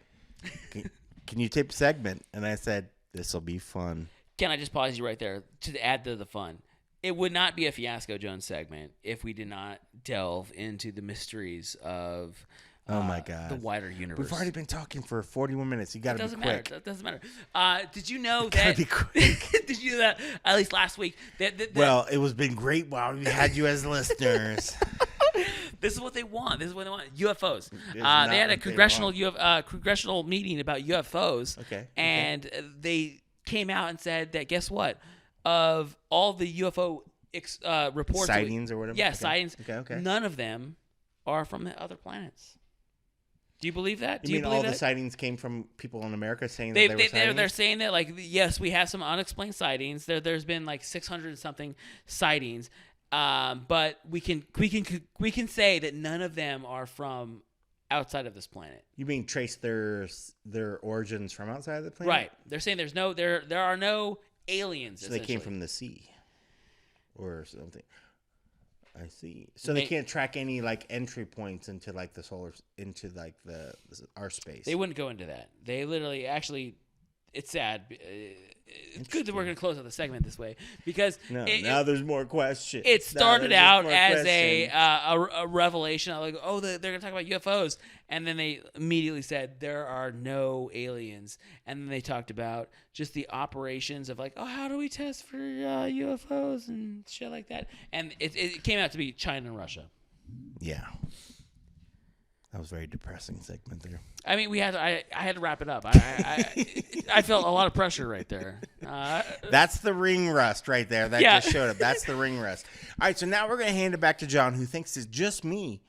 can you tape a segment? And I said, this will be fun. Can I just pause you right there to add to the fun? It would not be a Fiasco Jones segment if we did not delve into the mysteries of Oh my God! the wider universe. We've already been talking for 41 minutes. You got to be quick. That doesn't matter. Did you know that? Be quick. Did you know that? At least last week. Well, it was been great while we had you as listeners. This is what they want. UFOs. They not had a what they congressional meeting about UFOs. Okay. And they came out and said that guess what? Of all the UFO reports, Sightings or whatever? Yeah, Okay. sightings. Okay. None of them are from the other planets. Do you believe that? You mean all the sightings came from people in America saying that they were sightings? They're saying that, like, yes, we have some unexplained sightings. There's been like 600 something sightings, but we can say that none of them are from outside of this planet. You mean trace their origins from outside of the planet? Right. They're saying there are no aliens. So they came from the sea or something. I see. So they can't track any like entry points into like the our space. They wouldn't go into that. They literally, actually, it's sad. It's good that we're going to close out the segment this way because now there's more questions. It started out as a revelation. Like, oh, they're going to talk about UFOs, and then they immediately said there are no aliens, and then they talked about just the operations of like, oh, how do we test for UFOs and shit like that, and it came out to be China and Russia. Yeah. That was a very depressing segment there. I mean, I had to wrap it up. I felt a lot of pressure right there. That's the ring rust right there. That just showed up. That's the ring rust. All right, so now we're going to hand it back to John, who thinks it's just me.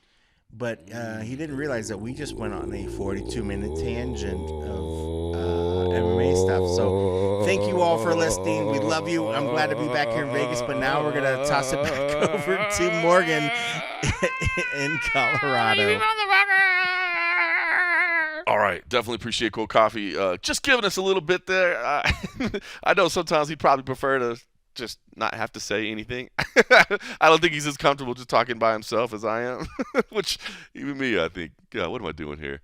But he didn't realize that we just went on a 42-minute tangent of MMA stuff. So thank you all for listening. We love you. I'm glad to be back here in Vegas. But now we're going to toss it back over to Morgan in Colorado. All right, definitely appreciate Cold Coffee. Just giving us a little bit there. I know sometimes he'd probably prefer to just not have to say anything. I don't think he's as comfortable just talking by himself as I am, which even me, I think, God, what am I doing here?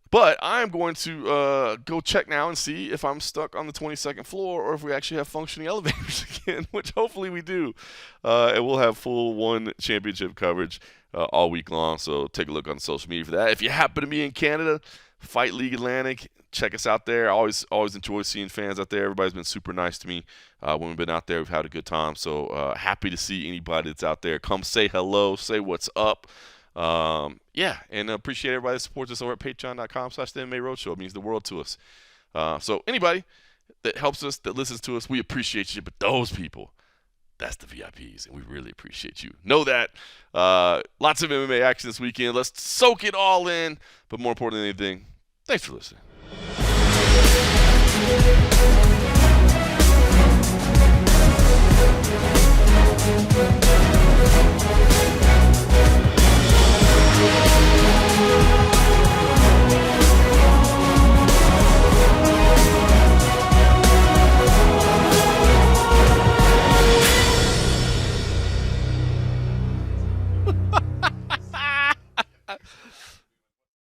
But I'm going to go check now and see if I'm stuck on the 22nd floor or if we actually have functioning elevators again, which hopefully we do. And we'll have full one championship coverage all week long, so take a look on social media for that. If you happen to be in Canada, Fight League Atlantic, check us out there. I always enjoy seeing fans out there. Everybody's been super nice to me when we've been out there. We've had a good time, so happy to see anybody that's out there. Come say hello, say what's up. And appreciate everybody that supports us over at patreon.com/MMA Roadshow. It means the world to us. So anybody that helps us, that listens to us, we appreciate you. But those people, that's the VIPs, and we really appreciate you. Know that. Lots of MMA action this weekend. Let's soak it all in. But more important than anything, thanks for listening.